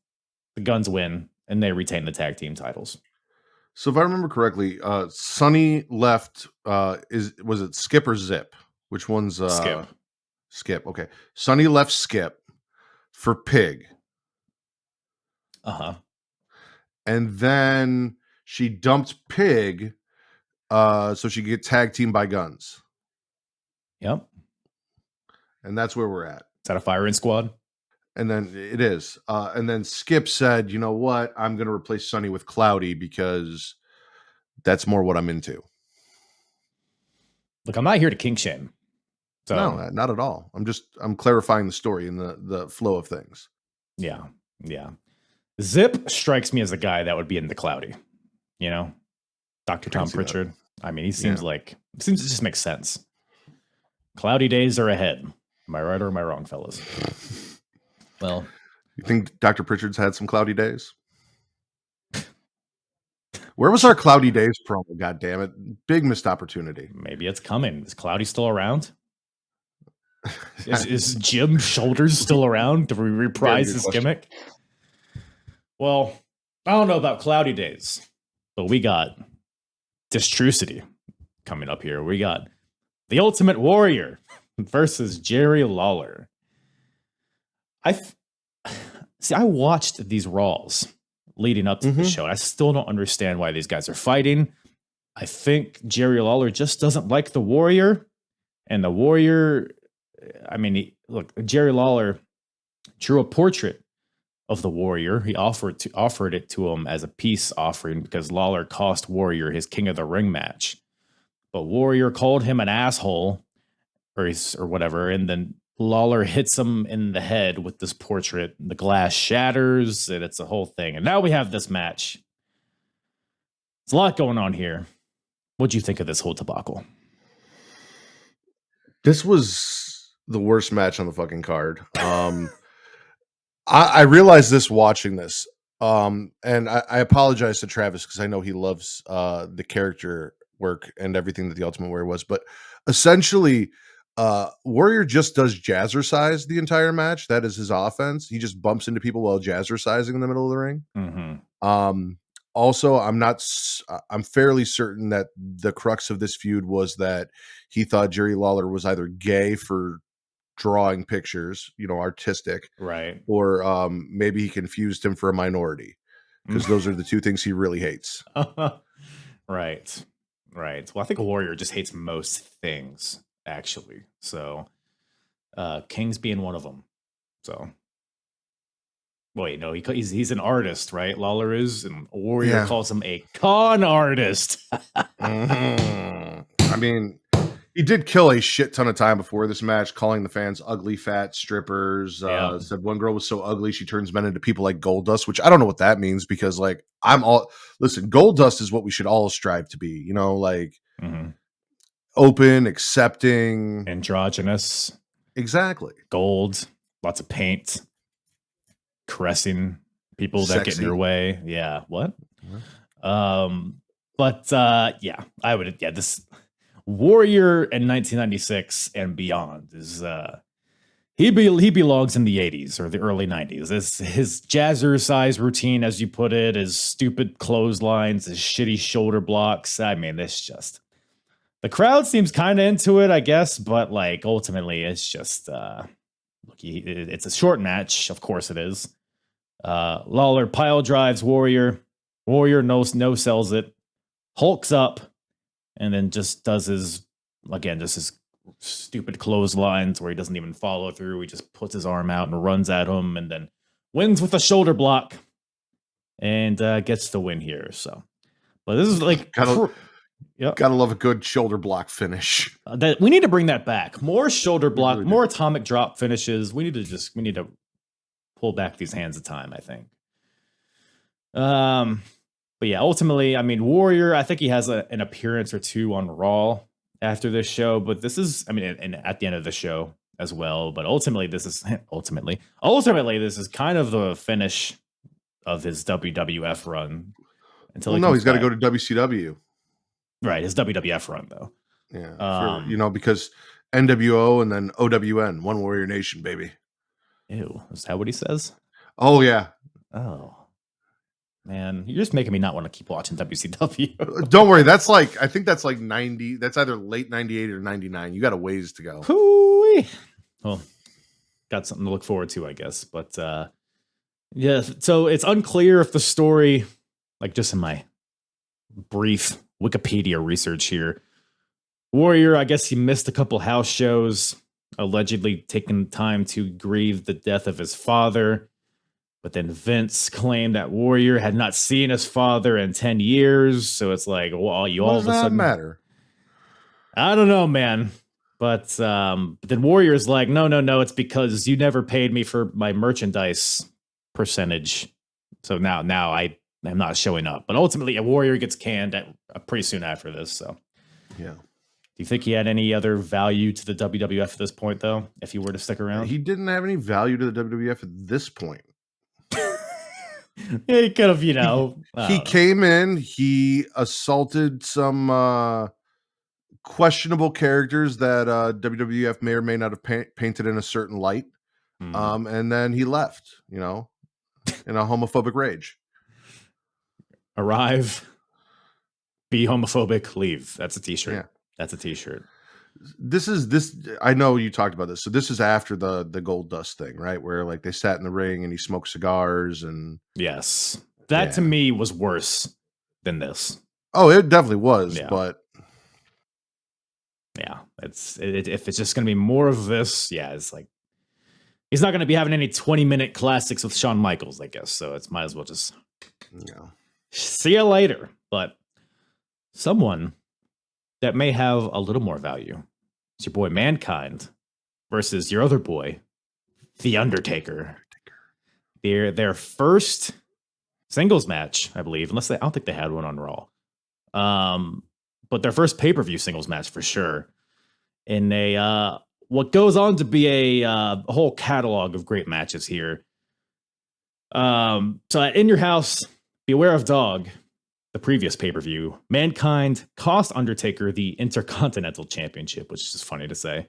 the Guns win, and they retain the tag team titles. So if I remember correctly, Sonny left, was it Skip or Zip? Which one's Skip? Skip, okay. Sonny left Skip for Pig. Uh-huh. And then she dumped Pig so she could get tag team by Guns. Yep. And that's where we're at. Is that a firing squad? And then it is. And then Skip said, you know what? I'm going to replace Sonny with Kloudi because that's more what I'm into. Look, I'm not here to kink shame. So, no, not at all. I'm clarifying the story and the flow of things. Yeah. Zip strikes me as a guy that would be into Kloudi. You know? Dr. Tom Pritchard. That. I mean, he seems it just makes sense. Cloudy days are ahead. Am I right or am I wrong, fellas? Well, you think Dr. Pritchard's had some cloudy days? Where was our cloudy days promo? God damn it. Big missed opportunity. Maybe it's coming. Is Kloudi still around? Is Jim Shoulders still around to reprise his gimmick? Well, I don't know about cloudy days, but we got Distrucity coming up here. We got the Ultimate Warrior versus Jerry Lawler. I watched these Raws leading up to the show. And I still don't understand why these guys are fighting. I think Jerry Lawler just doesn't like the Warrior, and the Warrior. I mean, look, Jerry Lawler drew a portrait of the Warrior. He offered it to him as a peace offering because Lawler cost Warrior his King of the Ring match. But Warrior called him an asshole or whatever, and then Lawler hits him in the head with this portrait. The glass shatters, and it's a whole thing. And now we have this match. There's a lot going on here. What'd you think of this whole debacle? This was the worst match on the fucking card. I realized this watching this. And I apologize to Travis because I know he loves the character work and everything that the Ultimate Warrior was. But essentially, Warrior just does jazzercise the entire match. That is his offense. He just bumps into people while jazzercising in the middle of the ring. Mm-hmm. Also, I'm fairly certain that the crux of this feud was that he thought Jerry Lawler was either gay for drawing pictures, artistic, right, or maybe he confused him for a minority, because those are the two things he really hates. Right. Well, I think Warrior just hates most things, actually. So, King's being one of them. So, wait, no, he's an artist, right? Lawler is, and Warrior calls him a con artist. I mean, he did kill a shit ton of time before this match, calling the fans ugly, fat strippers. Said one girl was so ugly she turns men into people like Goldust, which I don't know what that means, because listen, Goldust is what we should all strive to be, open, accepting, androgynous. Exactly. Gold, lots of paint, caressing people that get in your way. Yeah. What? I would. Yeah, this Warrior in 1996 and beyond is he belongs in the 80s or the early 90s. His jazzercise routine, as you put it, his stupid clotheslines, his shitty shoulder blocks. I mean, this just the crowd seems kind of into it, I guess, but like ultimately, it's just look, it's a short match. Of course, it is. Lawler pile drives Warrior. Warrior no sells it, hulks up, and then just does his stupid clotheslines where he doesn't even follow through. He just puts his arm out and runs at him, and then wins with a shoulder block and gets the win here. So, but this is like gotta love a good shoulder block finish. That we need to bring that back. More shoulder block, more atomic drop finishes. We need to pull back these hands of time, I think. But yeah, ultimately, I mean, Warrior, I think he has an appearance or two on Raw after this show, but this is, I mean, and at the end of the show as well. But ultimately, this is kind of the finish of his WWF run. Until he's got to go to WCW. Right, his WWF run though. Yeah, because NWO and then OWN, One Warrior Nation, baby. Ew, is that what he says? Oh yeah. Oh man, you're just making me not want to keep watching WCW. Don't worry, I think that's like 90. That's either late 98 or 99. You got a ways to go. Hoo-wee. Well, got something to look forward to, I guess. But yeah, so it's unclear if the story, like just in my brief Wikipedia research here, Warrior, I guess he missed a couple house shows, allegedly taking time to grieve the death of his father. But then Vince claimed that Warrior had not seen his father in 10 years. So it's like, well, you all of a sudden matter. I don't know, man. But then Warrior's like, no, it's because you never paid me for my merchandise percentage. So now I am not showing up. But ultimately, a Warrior gets canned pretty soon after this. So yeah. Do you think he had any other value to the WWF at this point, though, if he were to stick around? He didn't have any value to the WWF at this point. Yeah, he could have, He came in, he assaulted some questionable characters that WWF may or may not have painted in a certain light. And then he left, in a homophobic rage. Arrive, be homophobic, leave. That's a t-shirt. Yeah. That's a t-shirt. This I know you talked about this. So this is after the Goldust thing, right? Where like they sat in the ring and he smoked cigars and yes. That to me was worse than this. Oh, it definitely was, but yeah, if it's just gonna be more of this, it's like he's not gonna be having any 20-minute classics with Shawn Michaels, I guess. So it's might as well just see you later. But someone that may have a little more value. It's your boy Mankind versus your other boy, The Undertaker. Their first singles match, I believe, I don't think they had one on Raw. But their first pay-per-view singles match for sure. In a what goes on to be a whole catalog of great matches here. So at In Your House, Beware of Dog, the previous pay-per-view, Mankind cost Undertaker the Intercontinental Championship, which is just funny to say.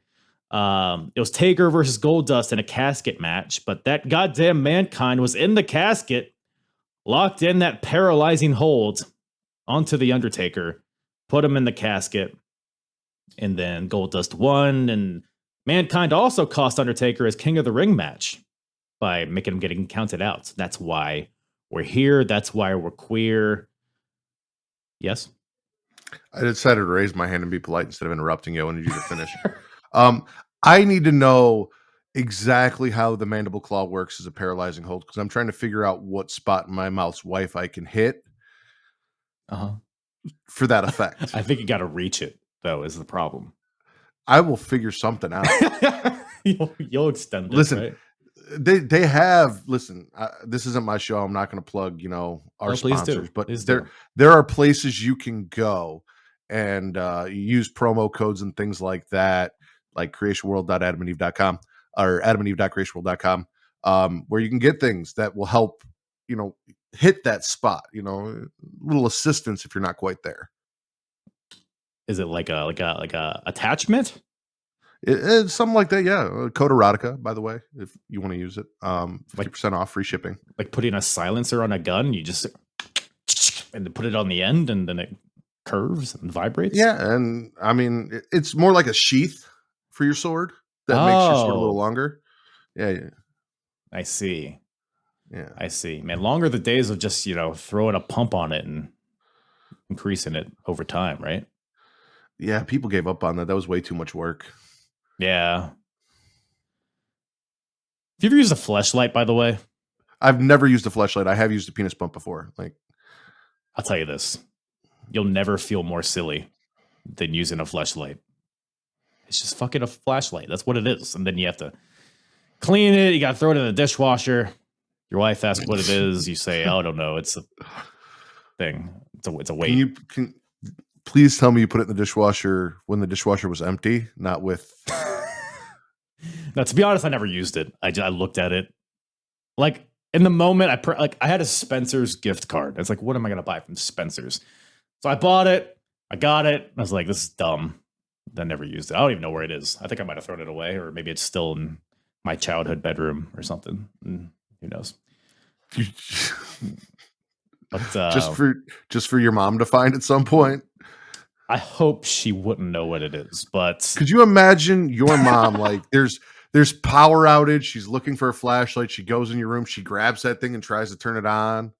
It was Taker versus Goldust in a casket match, but that goddamn Mankind was in the casket, locked in that paralyzing hold onto the Undertaker, put him in the casket, and then Goldust won, and Mankind also cost Undertaker his King of the Ring match by making him getting counted out. That's why we're here. That's why we're queer. Yes. I decided to raise my hand and be polite instead of interrupting you. I wanted you to finish. I need to know exactly how the mandible claw works as a paralyzing hold because I'm trying to figure out what spot in my mouth's wife I can hit for that effect. I think you got to reach it, though, is the problem. I will figure something out. You'll extend it. Listen, right? They have this isn't my show. I'm not going to plug our sponsors, but there are places you can go and use promo codes and things like that, like creationworld.adamandeve.com or adamandeve.creationworld.com, where you can get things that will help hit that spot. Little assistance if you're not quite there. Is it like a attachment? It's something like that, yeah. Code erotica, by the way, if you want to use it. 50% off, free shipping. Like putting a silencer on a gun, you just and then put it on the end, and then it curves and vibrates. Yeah, and I mean, it's more like a sheath for your sword that makes your sword a little longer. Yeah. I see. Yeah, I see. Man, longer the days of just throwing a pump on it and increasing it over time, right? Yeah, people gave up on that. That was way too much work. Yeah. Have you ever used a fleshlight, by the way? I've never used a fleshlight. I have used a penis pump before. Like, I'll tell you this. You'll never feel more silly than using a fleshlight. It's just fucking a flashlight. That's what it is. And then you have to clean it. You got to throw it in the dishwasher. Your wife asks what it is. You say, oh, I don't know. It's a thing. It's a weight. Can please tell me you put it in the dishwasher when the dishwasher was empty, not with... Now, to be honest, I never used it. I looked at it. Like, in the moment, I had a Spencer's gift card. It's like, what am I going to buy from Spencer's? So I bought it. I got it. I was like, this is dumb. Then never used it. I don't even know where it is. I think I might have thrown it away, or maybe it's still in my childhood bedroom or something. Who knows? But, just for your mom to find at some point. I hope she wouldn't know what it is. But could you imagine your mom? Like, there's power outage. She's looking for a flashlight. She goes in your room. She grabs that thing and tries to turn it on.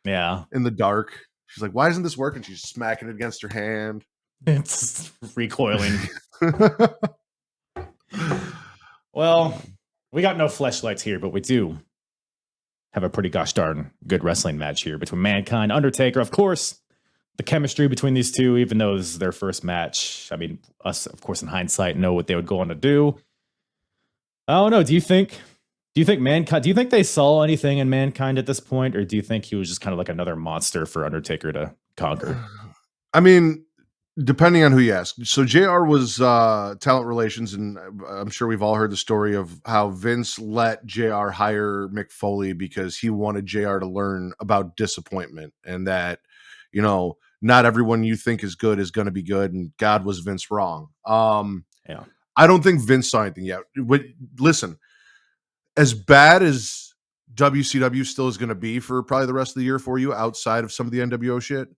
Yeah, in the dark. She's like, "Why isn't this working?" She's smacking it against her hand. It's recoiling. Well, we got no fleshlights here, but we do have a pretty gosh darn good wrestling match here between Mankind, Undertaker. Of course, the chemistry between these two, even though this is their first match. I mean, us, of course, in hindsight, know what they would go on to do. I don't know. Do you think Mankind? Do you think they saw anything in Mankind at this point, or do you think he was just kind of like another monster for Undertaker to conquer? I mean, depending on who you ask. So JR was talent relations, and I'm sure we've all heard the story of how Vince let JR hire Mick Foley because he wanted JR to learn about disappointment, and that, not everyone you think is good is going to be good, and God, was Vince wrong. Yeah. I don't think Vince saw anything yet. Listen, as bad as WCW still is going to be for probably the rest of the year for you, outside of some of the NWO shit,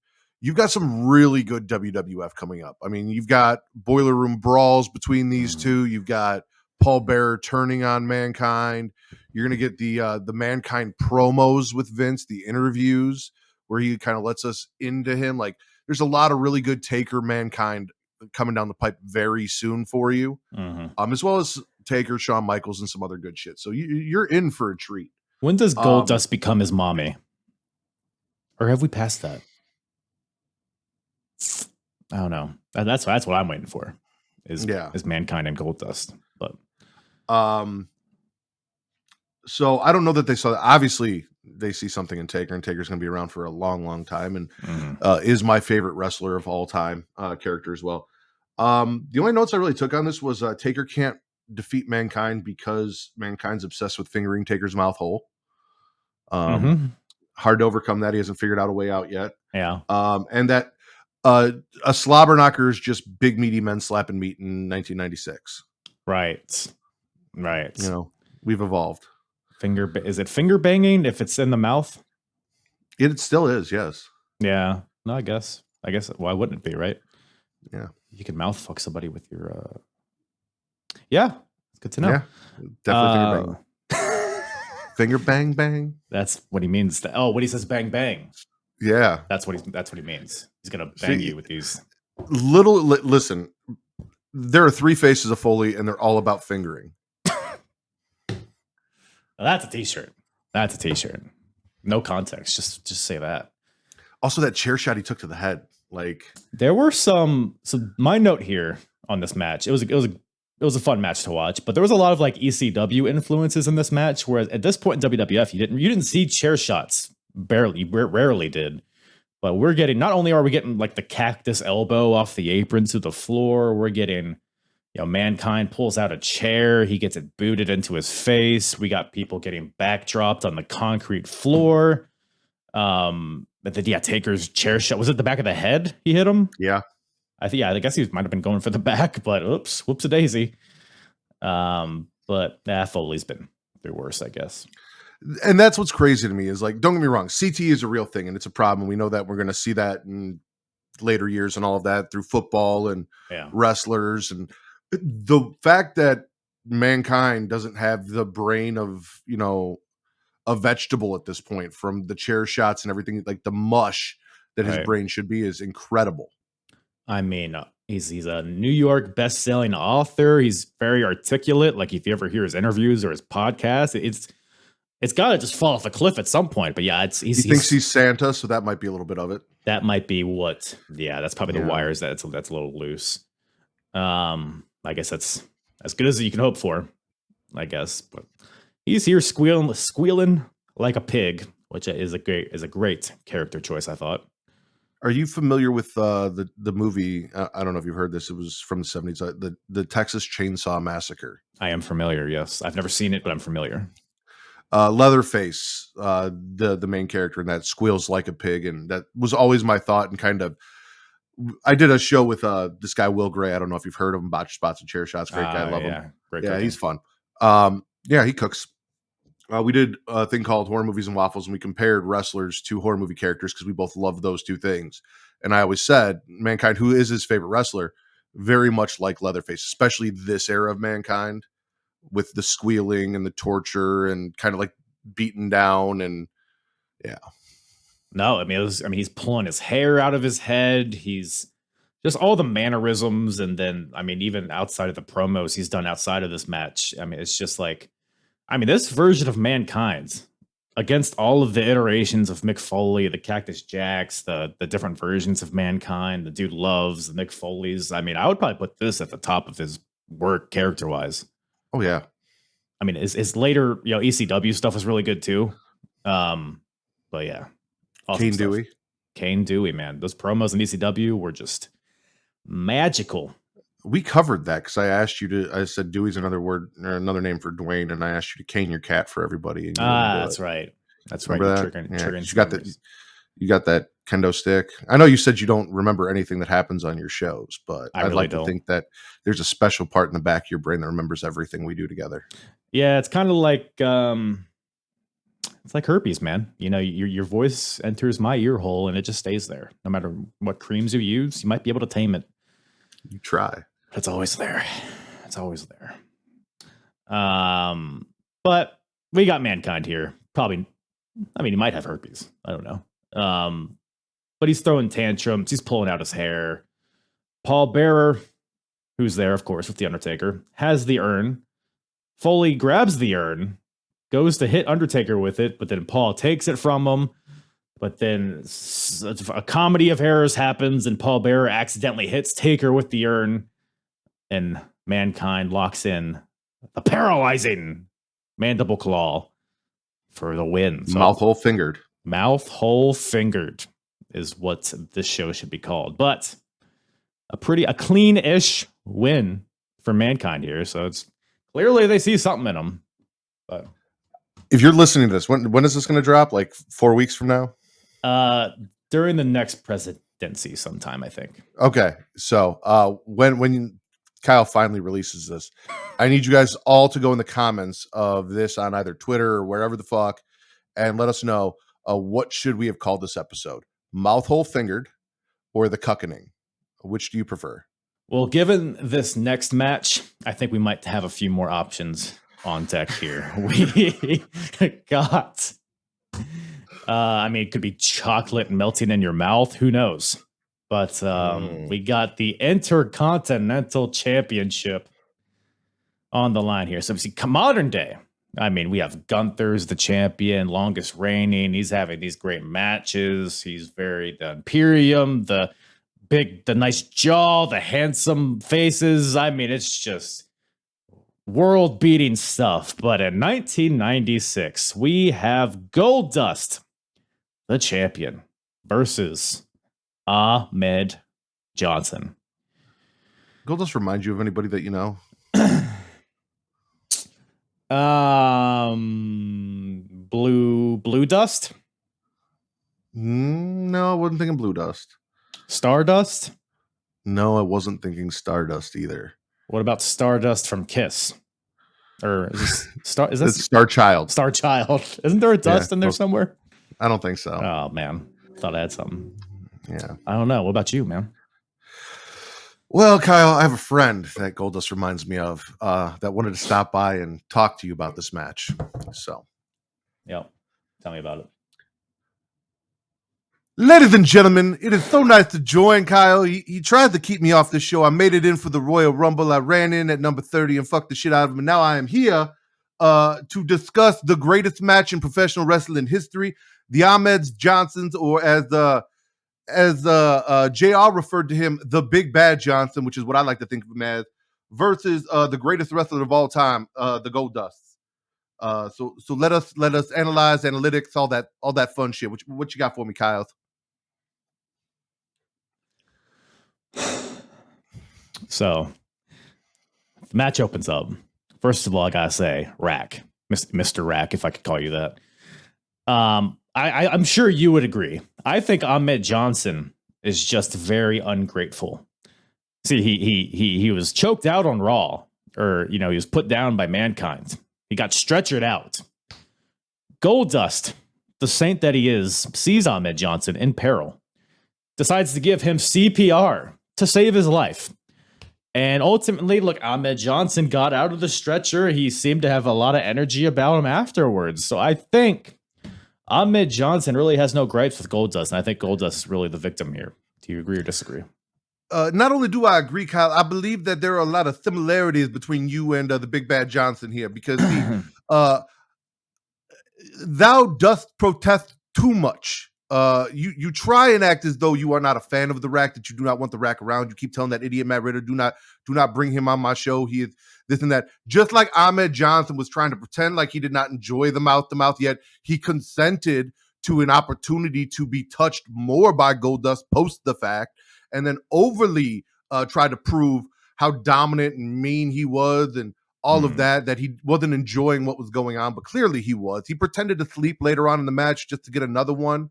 you've got some really good WWF coming up. I mean, you've got Boiler Room Brawls between these two. You've got Paul Bearer turning on Mankind. You're going to get the Mankind promos with Vince, the interviews where he kind of lets us into him. Like, there's a lot of really good Taker Mankind coming down the pipe very soon for you, as well as Taker, Shawn Michaels, and some other good shit. So you're in for a treat. When does Goldust become his mommy? Or have we passed that? I don't know. That's what I'm waiting for. Is Mankind and Goldust. But so I don't know that they saw that. Obviously, they see something in Taker, and Taker's going to be around for a long, long time, and is my favorite wrestler of all time, character as well. The only notes I really took on this was Taker can't defeat Mankind because Mankind's obsessed with fingering Taker's mouth hole. Hard to overcome that. He hasn't figured out a way out yet. Yeah. And that a slobber knocker is just big meaty men slapping meat in 1996. Right. We've evolved. Is it finger banging if it's in the mouth? It still is, yes. Yeah. No, I guess. Why wouldn't it be, right? Yeah. You can mouth fuck somebody with your Yeah. It's good to know. Yeah. Definitely finger bang bang. That's what he means. When he says bang bang. Yeah. That's what he means. He's gonna bang you with these listen, there are 3 faces of Foley, and they're all about fingering. That's a t-shirt. No context. Just say that. Also, that chair shot he took to the head. Like, there were so my note here on this match, it was a fun match to watch, but there was a lot of like ECW influences in this match, whereas at this point in WWF, you didn't see chair shots. Rarely did. But we're getting, not only are we getting like the cactus elbow off the apron to the floor, we're getting, Mankind pulls out a chair, he gets it booted into his face. We got people getting backdropped on the concrete floor. But then, Taker's chair shot. Was it the back of the head he hit him? Yeah. I guess he might have been going for the back, but whoops-a-daisy. But Foley's been through worse, I guess. And that's what's crazy to me is like, don't get me wrong, CT is a real thing and it's a problem. We know that we're going to see that in later years and all of that through football and wrestlers. And the fact that Mankind doesn't have the brain of, you know, a vegetable at this point from the chair shots and everything, like the mush that his brain should be is incredible. I mean, he's a New York best-selling author. He's very articulate. Like if you ever hear his interviews or his podcast, it's got to just fall off a cliff at some point. But yeah, he thinks he's Santa, so that might be a little bit of it. That might be what. Yeah, that's probably the wires that's a little loose. I guess that's as good as you can hope for, I guess. But he's here squealing like a pig, which is a great character choice, I thought. Are you familiar with the movie? I don't know if you've heard this. It was from the 70s. The Texas Chainsaw Massacre. I am familiar. Yes, I've never seen it, but I'm familiar. Leatherface, the main character in that, squeals like a pig, and that was always my thought. And kind of, I did a show with this guy Will Gray. I don't know if you've heard of him. Botch Spots and Chair Shots. Great guy, love him. Great. Yeah, he's fun. He cooks. We did a thing called Horror Movies and Waffles, and we compared wrestlers to horror movie characters because we both love those two things. And I always said, Mankind, who is his favorite wrestler, very much like Leatherface, especially this era of Mankind, with the squealing and the torture and kind of like beaten down. And no, I mean, he's pulling his hair out of his head. He's just all the mannerisms. And then, I mean, even outside of the promos he's done outside of this match, I mean, it's just like, this version of Mankind against all of the iterations of Mick Foley, the Cactus Jacks, the different versions of Mankind, the Dude Loves, the Mick Foleys. I mean, I would probably put this at the top of his work character-wise. Oh, yeah. I mean, his later, ECW stuff is really good, too. But, yeah. Awesome Dewey. Kane Dewey, man. Those promos in ECW were just magical. We covered that because I said Dewey's another word or another name for Dwayne, and I asked you to cane your cat for everybody. That's right. That's right. Triggering you got that kendo stick. I know you said you don't remember anything that happens on your shows, but I'd like to think that there's a special part in the back of your brain that remembers everything we do together. Yeah, it's kind of like it's like herpes, man. You know, your voice enters my ear hole and it just stays there. No matter what creams you use, you might be able to tame it. You try. It's always there. It's always there. But we got Mankind here. Probably, he might have herpes. I don't know. But he's throwing tantrums. He's pulling out his hair. Paul Bearer, who's there, of course, with the Undertaker, has the urn. Foley grabs the urn, goes to hit Undertaker with it, but then Paul takes it from him. But then a comedy of errors happens, and Paul Bearer accidentally hits Taker with the urn, and Mankind locks in the paralyzing mandible claw for the win. So, mouth hole fingered. Mouth hole fingered is what this show should be called. But a clean-ish win for Mankind here. So it's clearly they see something in him. But if you're listening to this, when is this going to drop? Like 4 weeks from now? During the next presidency sometime, I think. Okay. So when Kyle finally releases this, I need you guys all to go in the comments of this on either Twitter or wherever the fuck and let us know what should we have called this episode? Mouthhole Fingered or The Cuckening? Which do you prefer? Well, given this next match, I think we might have a few more options on deck here. We got it could be chocolate melting in your mouth. Who knows? But we got the Intercontinental Championship on the line here. So we see modern day. We have Gunther's the champion, longest reigning. He's having these great matches. He's the Imperium, the nice jaw, the handsome faces. It's just world-beating stuff. But in 1996, we have Goldust, the champion, versus Ahmed Johnson. Goldust reminds you of anybody that you know? Blue Dust? No, I wasn't thinking Blue Dust. Stardust? No, I wasn't thinking Stardust either. What about Stardust from Kiss? Or is this Star? Is It's this Star Child. Star Child? Isn't there a dust in there somewhere? I don't think so. Oh man, thought I had something. Yeah, I don't know. What about you, man? Well, Kyle, I have a friend that Goldust reminds me of that wanted to stop by and talk to you about this match. So, yeah, tell me about it. Ladies and gentlemen, it is so nice to join Kyle. He tried to keep me off the show. I made it in for the Royal Rumble. I ran in at number 30 and fucked the shit out of him. And now I am here to discuss the greatest match in professional wrestling history, the Ahmed Johnsons, or as JR referred to him, the Big Bad Johnson, which is what I like to think of him as, versus the greatest wrestler of all time, the Goldust. So let us analyze analytics, all that fun shit. What you got for me, Kyle? So the match opens up. First of all, I gotta say, Rack, Mr. Rack, if I could call you that. I'm sure you would agree. I think Ahmed Johnson is just very ungrateful. See, he was choked out on Raw, or he was put down by Mankind. He got stretchered out. Goldust, the saint that he is, sees Ahmed Johnson in peril, decides to give him CPR to save his life. And ultimately, look, Ahmed Johnson got out of the stretcher. He seemed to have a lot of energy about him afterwards. So I think Ahmed Johnson really has no gripes with Goldust, and I think Goldust is really the victim here. Do you agree or disagree? Not only do I agree, Kyle, I believe that there are a lot of similarities between you and the Big Bad Johnson here, because thou dost protest too much. You try and act as though you are not a fan of the Rack, that you do not want the Rack around. You keep telling that idiot Matt Ritter, do not bring him on my show. He is this and that. Just like Ahmed Johnson was trying to pretend like he did not enjoy the mouth to mouth, yet he consented to an opportunity to be touched more by Goldust post the fact, and then overly tried to prove how dominant and mean he was and all of that he wasn't enjoying what was going on, but clearly he was. He pretended to sleep later on in the match just to get another one.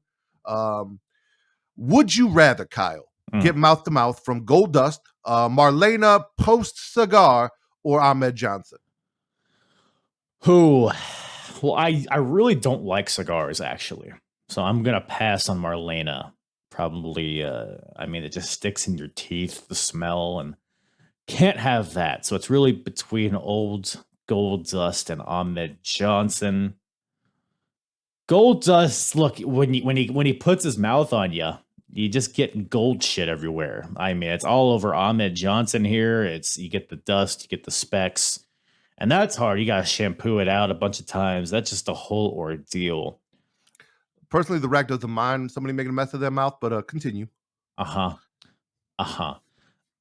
Would you rather, Kyle, get mouth to mouth from Goldust, Marlena post cigar, or Ahmed Johnson? Well, I really don't like cigars, actually. So I'm going to pass on Marlena. Probably, it just sticks in your teeth, the smell, and can't have that. So it's really between old Goldust and Ahmed Johnson. Goldust, look, when he puts his mouth on you, you just get gold shit everywhere. It's all over Ahmed Johnson here. You get the dust, you get the specks, and that's hard. You gotta shampoo it out a bunch of times. That's just a whole ordeal. Personally, the Rack doesn't mind somebody making a mess of their mouth, but continue.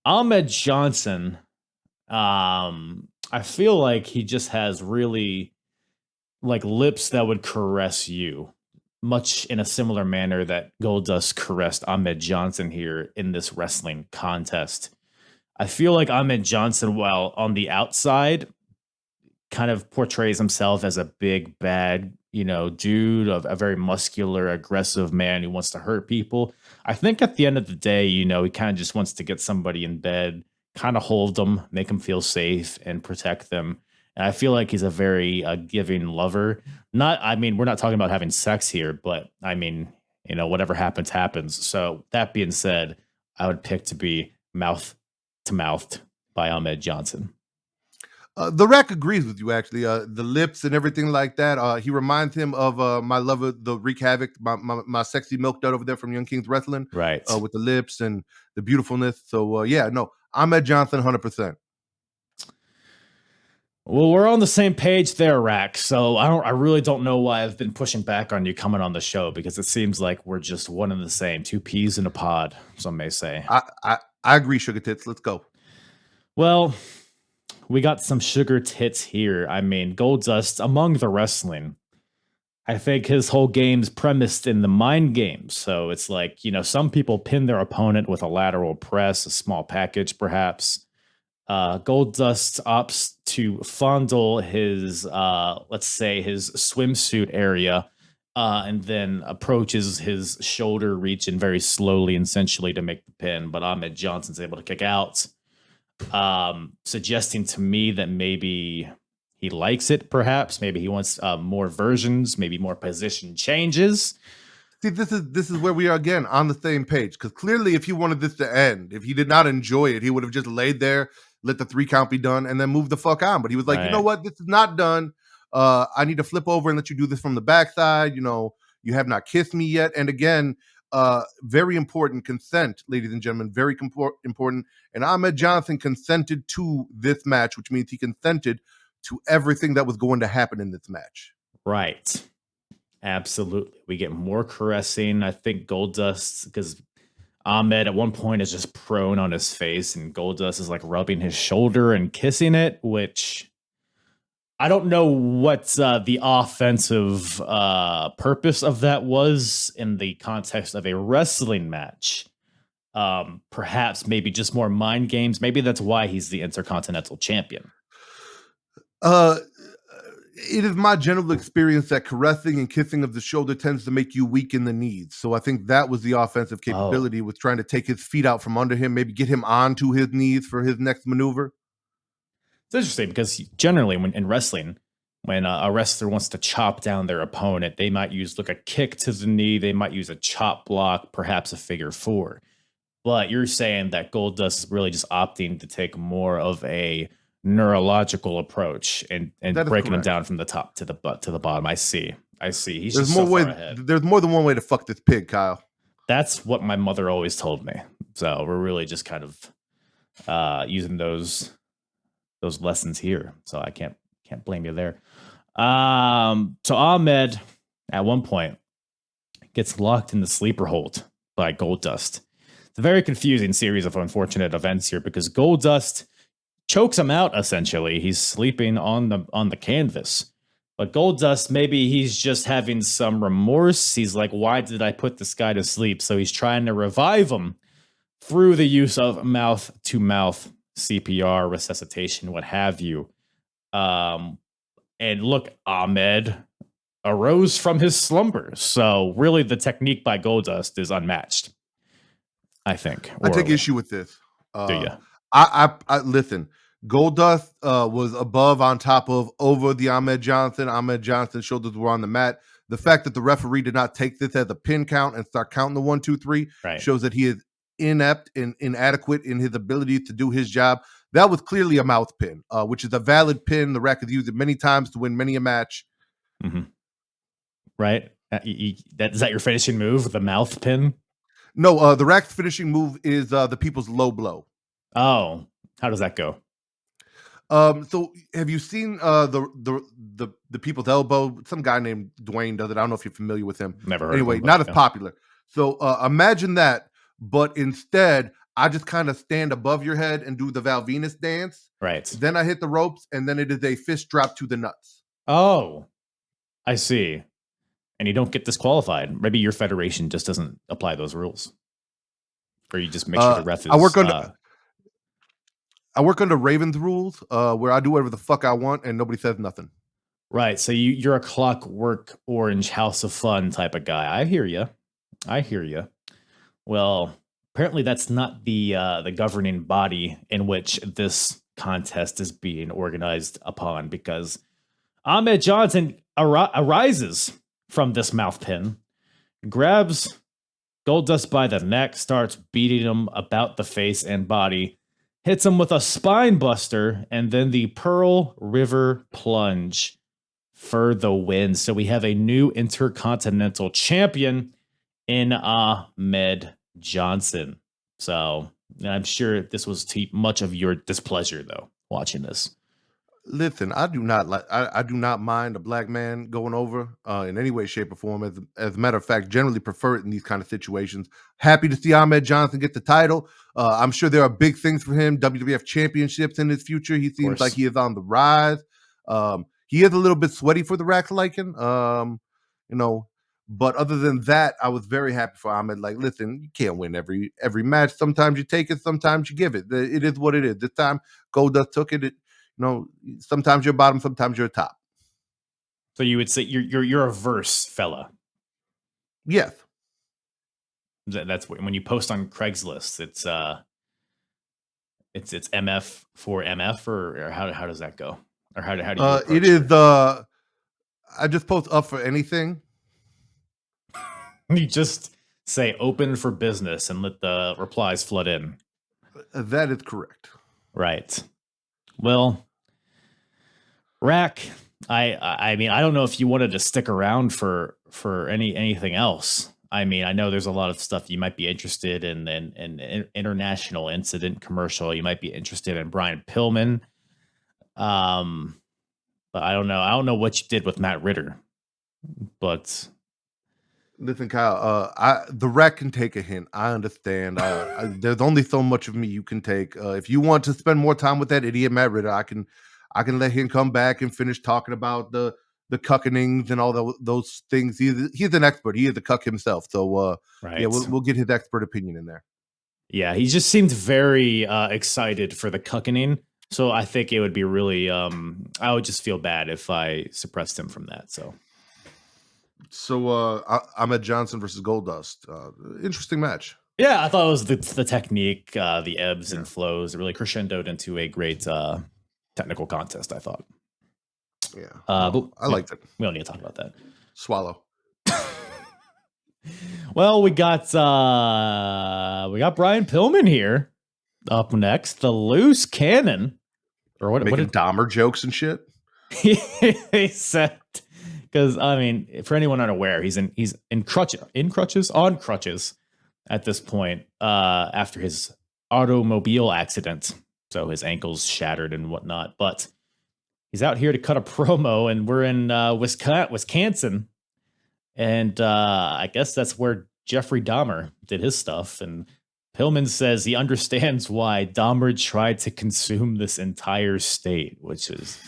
Ahmed Johnson, I feel like he just has really like lips that would caress you, much in a similar manner that Goldust caressed Ahmed Johnson here in this wrestling contest. I feel like Ahmed Johnson, while on the outside, kind of portrays himself as a big bad, dude, of a very muscular, aggressive man who wants to hurt people. I think at the end of the day, he kind of just wants to get somebody in bed, kind of hold them, make them feel safe, and protect them. And I feel like he's a very giving lover. We're not talking about having sex here, but whatever happens, happens. So that being said, I would pick to be mouth to mouth by Ahmed Johnson. The Rack agrees with you, actually. The lips and everything like that. He reminds him of my lover, the Wreak Havoc, my sexy milk dud over there from Young Kings Wrestling. Right. With the lips and the beautifulness. So, Ahmed Johnson, 100%. Well, we're on the same page there, Rack. So I really don't know why I've been pushing back on you coming on the show, because it seems like we're just one and the same, two peas in a pod, some may say. I agree, Sugar Tits. Let's go. Well, we got some sugar tits here. Goldust, among the wrestling, I think his whole game's premised in the mind game. So it's like, some people pin their opponent with a lateral press, a small package, perhaps. Goldust opts to fondle his, let's say, his swimsuit area, and then approaches his shoulder region very slowly and sensually to make the pin. But Ahmed Johnson's able to kick out, suggesting to me that maybe he likes it, perhaps. Maybe he wants more versions, maybe more position changes. See, this is where we are again on the same page. Because clearly, if he wanted this to end, if he did not enjoy it, he would have just laid there, let the 3 count be done, and then moved the fuck on. But he was like, you know what? This is not done. I need to flip over and let you do this from the backside. You have not kissed me yet. And again, very important consent, ladies and gentlemen, very important. And Ahmed Johnson consented to this match, which means he consented to everything that was going to happen in this match. Right. Absolutely. We get more caressing. I think Goldust, because Ahmed at one point is just prone on his face, and Goldust is like rubbing his shoulder and kissing it, which I don't know what the offensive purpose of that was in the context of a wrestling match. Perhaps maybe just more mind games. Maybe that's why he's the Intercontinental Champion. It is my general experience that caressing and kissing of the shoulder tends to make you weak in the knees. So I think that was the offensive capability, with trying to take his feet out from under him, maybe get him onto his knees for his next maneuver. It's interesting because generally when in wrestling, when a wrestler wants to chop down their opponent, they might use a kick to the knee. They might use a chop block, perhaps a figure 4. But you're saying that Goldust is really just opting to take more of a neurological approach and breaking them down from the top to the bottom. I see. He's there's just more so way. far ahead. There's more than one way to fuck this pig, Kyle. That's what my mother always told me. So we're really just kind of using those lessons here. So I can't blame you there. So Ahmed at one point gets locked in the sleeper hold by Goldust. It's a very confusing series of unfortunate events here because Goldust chokes him out. Essentially, he's sleeping on the canvas. But Goldust, maybe he's just having some remorse. He's like, why did I put this guy to sleep? So he's trying to revive him through the use of mouth-to-mouth CPR, resuscitation, what have you. And look, Ahmed arose from his slumber. So really the technique by Goldust is unmatched, I think. I take issue with this. Do you? I listen. Goldust was above, on top of, over the Ahmed Johnson. Ahmed Johnson's shoulders were on the mat. The fact that the referee did not take this as a pin count and start counting the 1, 2, 3 shows that he is inept and inadequate in his ability to do his job. That was clearly a mouth pin, which is a valid pin. The Rack has used it many times to win many a match. Mm-hmm. Right? Is that your finishing move, the mouth pin? No, the Rack's finishing move is the people's low blow. Oh, how does that go? So have you seen the people's elbow? Some guy named Dwayne does it. I don't know if you're familiar with him. Never heard anyway, of him, not as popular. So imagine that, but instead I just kind of stand above your head and do the Val Venus dance. Right. Then I hit the ropes, and then it is a fist drop to the nuts. Oh, I see. And you don't get disqualified. Maybe your federation just doesn't apply those rules, or you just make sure the ref is. I work under Ravens rules, where I do whatever the fuck I want and nobody says nothing. Right. So you're a Clockwork Orange House of Fun type of guy. I hear you. Well, apparently that's not the governing body in which this contest is being organized upon, because Ahmed Johnson arises from this mouth pin, grabs Goldust by the neck, starts beating him about the face and body, hits him with a spine buster, and then the Pearl River Plunge for the win. So we have a new Intercontinental Champion in Ahmed Johnson. So I'm sure this was much of your displeasure, though, watching this. Listen, I do not mind a black man going over in any way, shape, or form. As a matter of fact, generally prefer it in these kind of situations. Happy to see Ahmed Johnson get the title. I'm sure there are big things for him. WWF championships in his future. He seems like he is on the rise. He is a little bit sweaty for the Rack liking, But other than that, I was very happy for Ahmed. Like, listen, you can't win every match. Sometimes you take it, sometimes you give it. It is what it is. This time, Goldust took it. Sometimes you're bottom, sometimes you're top. So you would say you're a verse fella. Yes. That's when you post on Craigslist. It's MF for MF, or how does that go? Or how do you approach it is I just post up for anything. You just say open for business and let the replies flood in. That is correct. Right. Well, Rack, I mean, I don't know if you wanted to stick around for anything else. I mean, I know there's a lot of stuff you might be interested in international incident commercial. You might be interested in Brian Pillman. But I don't know. I don't know what you did with Matt Ritter. But listen, Kyle, the Rack can take a hint. I understand. There's only so much of me you can take. If you want to spend more time with that idiot Matt Ritter, I can let him come back and finish talking about the cuckenings and all those things. He's an expert. He is a cuck himself. So right. Yeah, we'll get his expert opinion in there. Yeah, he just seemed very excited for the cuckening. So I think it would be really I would just feel bad if I suppressed him from that. So Ahmed Johnson versus Goldust. Interesting match. Yeah, I thought it was the technique, the ebbs and flows. It really crescendoed into a great technical contest, I thought. Yeah. But I liked it. We don't need to talk about that. Swallow. Well, we got Brian Pillman here up next. The loose cannon. Or what? Making Dahmer jokes and shit. He said, because I mean, for anyone unaware, he's on crutches at this point after his automobile accident. So his ankles shattered and whatnot. But he's out here to cut a promo, and we're in Wisconsin, and I guess that's where Jeffrey Dahmer did his stuff. And Pillman says he understands why Dahmer tried to consume this entire state, which is.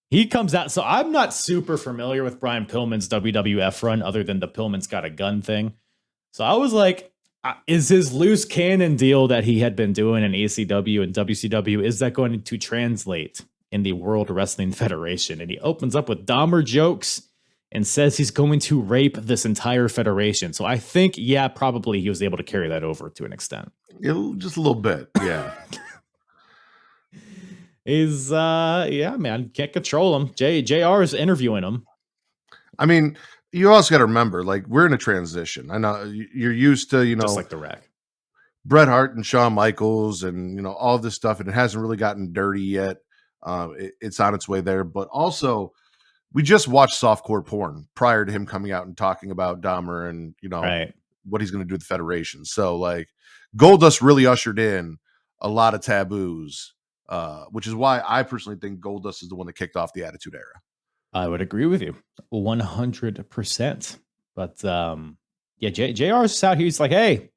He comes out. So I'm not super familiar with Brian Pillman's WWF run other than the Pillman's got a gun thing. So I was like, is his loose cannon deal that he had been doing in ECW and WCW, is that going to translate in the World Wrestling Federation? And he opens up with Dahmer jokes and says he's going to rape this entire federation. So I think, yeah, probably he was able to carry that over to an extent. Just a little bit, yeah. Is yeah, man, can't control him. JR is interviewing him. I mean, you also got to remember, like, we're in a transition. I know you're used to, just like the Rack, Bret Hart and Shawn Michaels, and all this stuff, and it hasn't really gotten dirty yet. It's on its way there, but also we just watched softcore porn prior to him coming out and talking about Dahmer and right. what he's going to do with the Federation. So, like, Goldust really ushered in a lot of taboos. Which is why I personally think Goldust is the one that kicked off the Attitude Era. I would agree with you 100%. But yeah, JR's just out here. He's like, hey,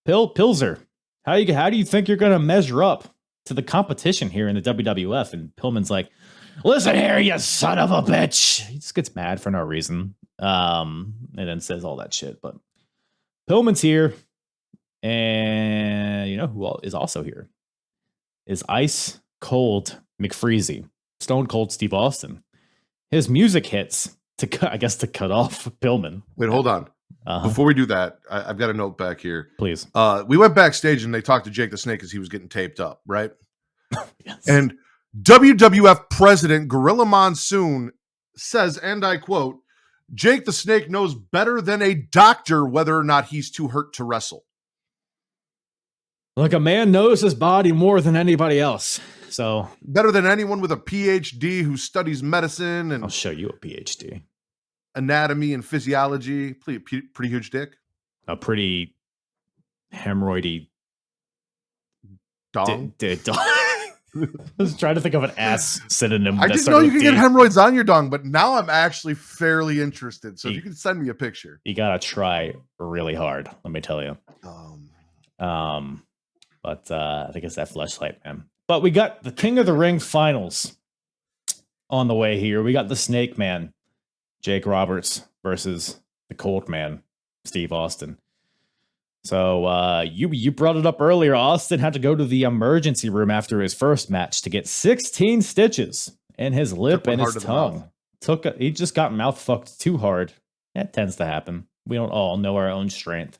Pilzer, how do you think you're going to measure up to the competition here in the WWF? And Pillman's like, listen here, you son of a bitch. He just gets mad for no reason. And then says all that shit. But Pillman's here. And you know who is also here? Is Ice Cold McFreezy, Stone Cold Steve Austin. His music hits to cut off Pillman. Wait, hold on. Before we do that, I've got a note back here. Please. We went backstage and they talked to Jake the Snake as he was getting taped up, right? Yes. And WWF President Gorilla Monsoon says, and I quote, Jake the Snake knows better than a doctor whether or not he's too hurt to wrestle. Look, a man knows his body more than anybody else. So better than anyone with a PhD who studies medicine and I'll show you a PhD. Anatomy and physiology. Pretty huge dick. A pretty hemorrhoidy dong. Dong. I was trying to think of an ass synonym. I didn't know you could get hemorrhoids on your dong, but now I'm actually fairly interested. So if you can send me a picture. You gotta try really hard, let me tell you. But I think it's that fleshlight, man. But we got the King of the Ring finals on the way here. We got the Snake Man, Jake Roberts, versus the Cold Man, Steve Austin. So you brought it up earlier. Austin had to go to the emergency room after his first match to get 16 stitches in his lip and his tongue. He just got mouth fucked too hard. That tends to happen. We don't all know our own strength.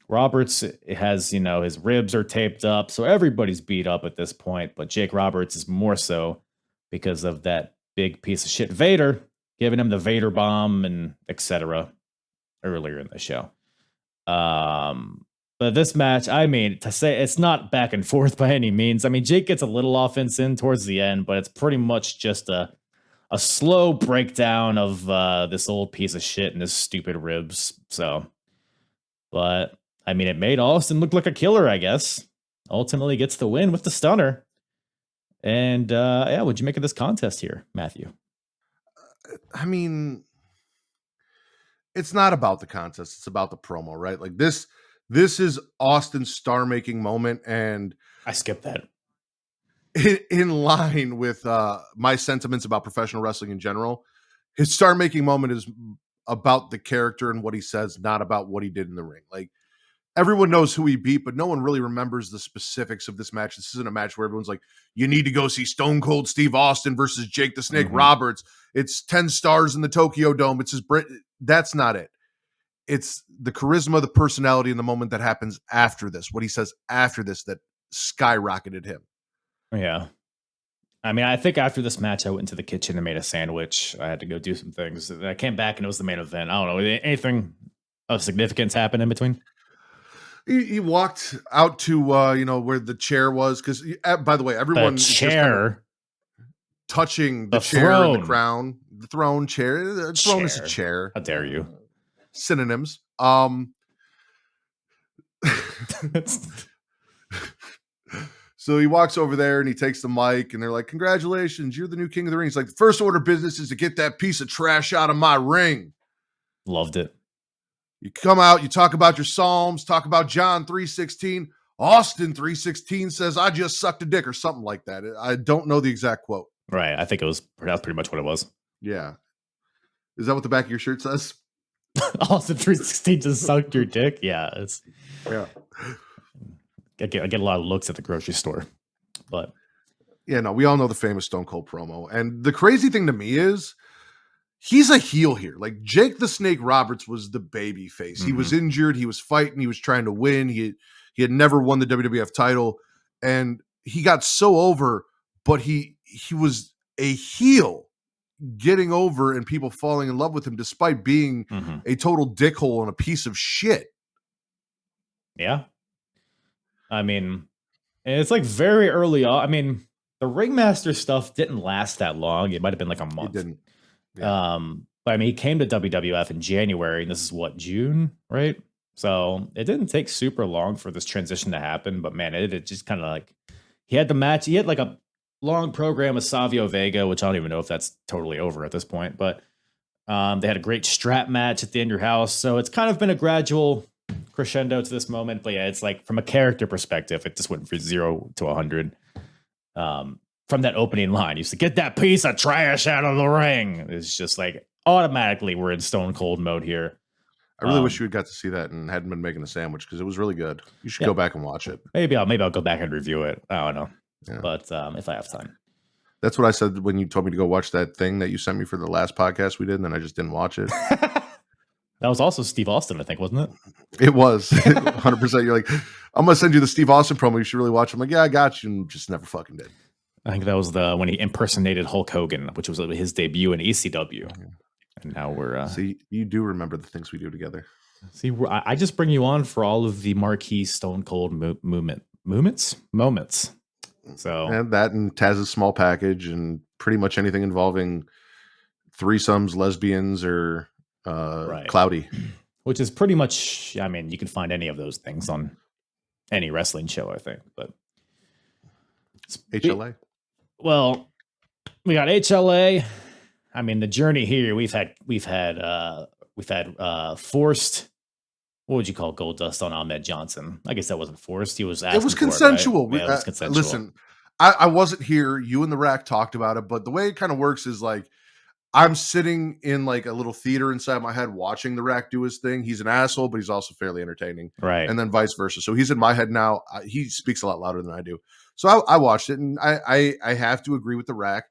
Roberts has, his ribs are taped up, so everybody's beat up at this point. But Jake Roberts is more so because of that big piece of shit Vader giving him the Vader bomb and etc. earlier in the show. But this match, I mean, to say it's not back and forth by any means. I mean, Jake gets a little offense in towards the end, but it's pretty much just a slow breakdown of this old piece of shit and his stupid ribs. So, but I mean, it made Austin look like a killer, I guess. Ultimately gets the win with the stunner. And yeah, what'd you make of this contest here, Matthew? I mean, it's not about the contest. It's about the promo, right? Like this is Austin's star-making moment, and I skipped that. In line with my sentiments about professional wrestling in general, his star-making moment is about the character and what he says, not about what he did in the ring. Like, everyone knows who he beat, but no one really remembers the specifics of this match. This isn't a match where everyone's like, you need to go see Stone Cold Steve Austin versus Jake the Snake Roberts. It's 10 stars in the Tokyo Dome. It's his That's not it. It's the charisma, the personality, and the moment that happens after this, what he says after this, that skyrocketed him. Yeah. I mean, I think after this match, I went into the kitchen and made a sandwich. I had to go do some things. I came back and it was the main event. I don't know. Anything of significance happened in between? He walked out to where the chair was, because by the way, everyone the chair touching the chair throne. And the crown, the throne chair. The throne is a chair. How dare you? Synonyms. So he walks over there and he takes the mic and they're like, congratulations, you're the new king of the ring. He's like, the first order of business is to get that piece of trash out of my ring. Loved it. You come out, you talk about your Psalms, talk about John 3:16. Austin 3:16 says, I just sucked a dick, or something like that. I don't know the exact quote. Right. I think that's pretty much what it was. Yeah. Is that what the back of your shirt says? Austin 3:16 just sucked your dick? Yeah. Yeah. I get a lot of looks at the grocery store. But yeah, no, we all know the famous Stone Cold promo. And the crazy thing to me is he's a heel here. Like, Jake the Snake Roberts was the baby face. He was injured. He was fighting. He was trying to win. He had never won the WWF title. And he got so over, but he was a heel getting over and people falling in love with him despite being a total dickhole and a piece of shit. Yeah. I mean, it's like very early on. I mean, the Ringmaster stuff didn't last that long. It might have been like a month. It didn't. Yeah. But I mean, he came to WWF in January, and this is what, June, right? So it didn't take super long for this transition to happen. But man, it just kind of like, he had the match. He had like a long program with Savio Vega, which I don't even know if that's totally over at this point. But they had a great strap match at the End Your House. So it's kind of been a gradual crescendo to this moment. But yeah, it's like, from a character perspective, it just went from 0 to 100. From that opening line, used to get that piece of trash out of the ring. It's just like automatically we're in Stone Cold mode here. I really wish you had got to see that and hadn't been making a sandwich, because it was really good. You should go back and watch it. Maybe I'll go back and review it. I don't know. Yeah. But if I have time. That's what I said when you told me to go watch that thing that you sent me for the last podcast we did, and then I just didn't watch it. That was also Steve Austin, I think, wasn't it? It was 100%. You're like, I'm going to send you the Steve Austin promo. You should really watch it. I'm like, yeah, I got you. And just never fucking did. I think that was when he impersonated Hulk Hogan, which was his debut in ECW. And now we're... See, you do remember the things we do together. See, I just bring you on for all of the marquee Stone Cold moments. So and that and Taz's small package and pretty much anything involving threesomes, lesbians, or Kloudi. Which is pretty much, I mean, you can find any of those things on any wrestling show, I think. But HLA. Well, we got HLA. I mean, the journey here, we've had forced. What would you call Goldust on Ahmed Johnson? I guess that wasn't forced. He was asking. It was consensual. Right? Yeah, it was consensual. Listen, I wasn't here. You and the Rack talked about it, but the way it kind of works is like, I'm sitting in like a little theater inside my head watching the Rack do his thing. He's an asshole, but he's also fairly entertaining. Right. And then vice versa. So he's in my head now. He speaks a lot louder than I do. So I watched it, and I have to agree with the Rack.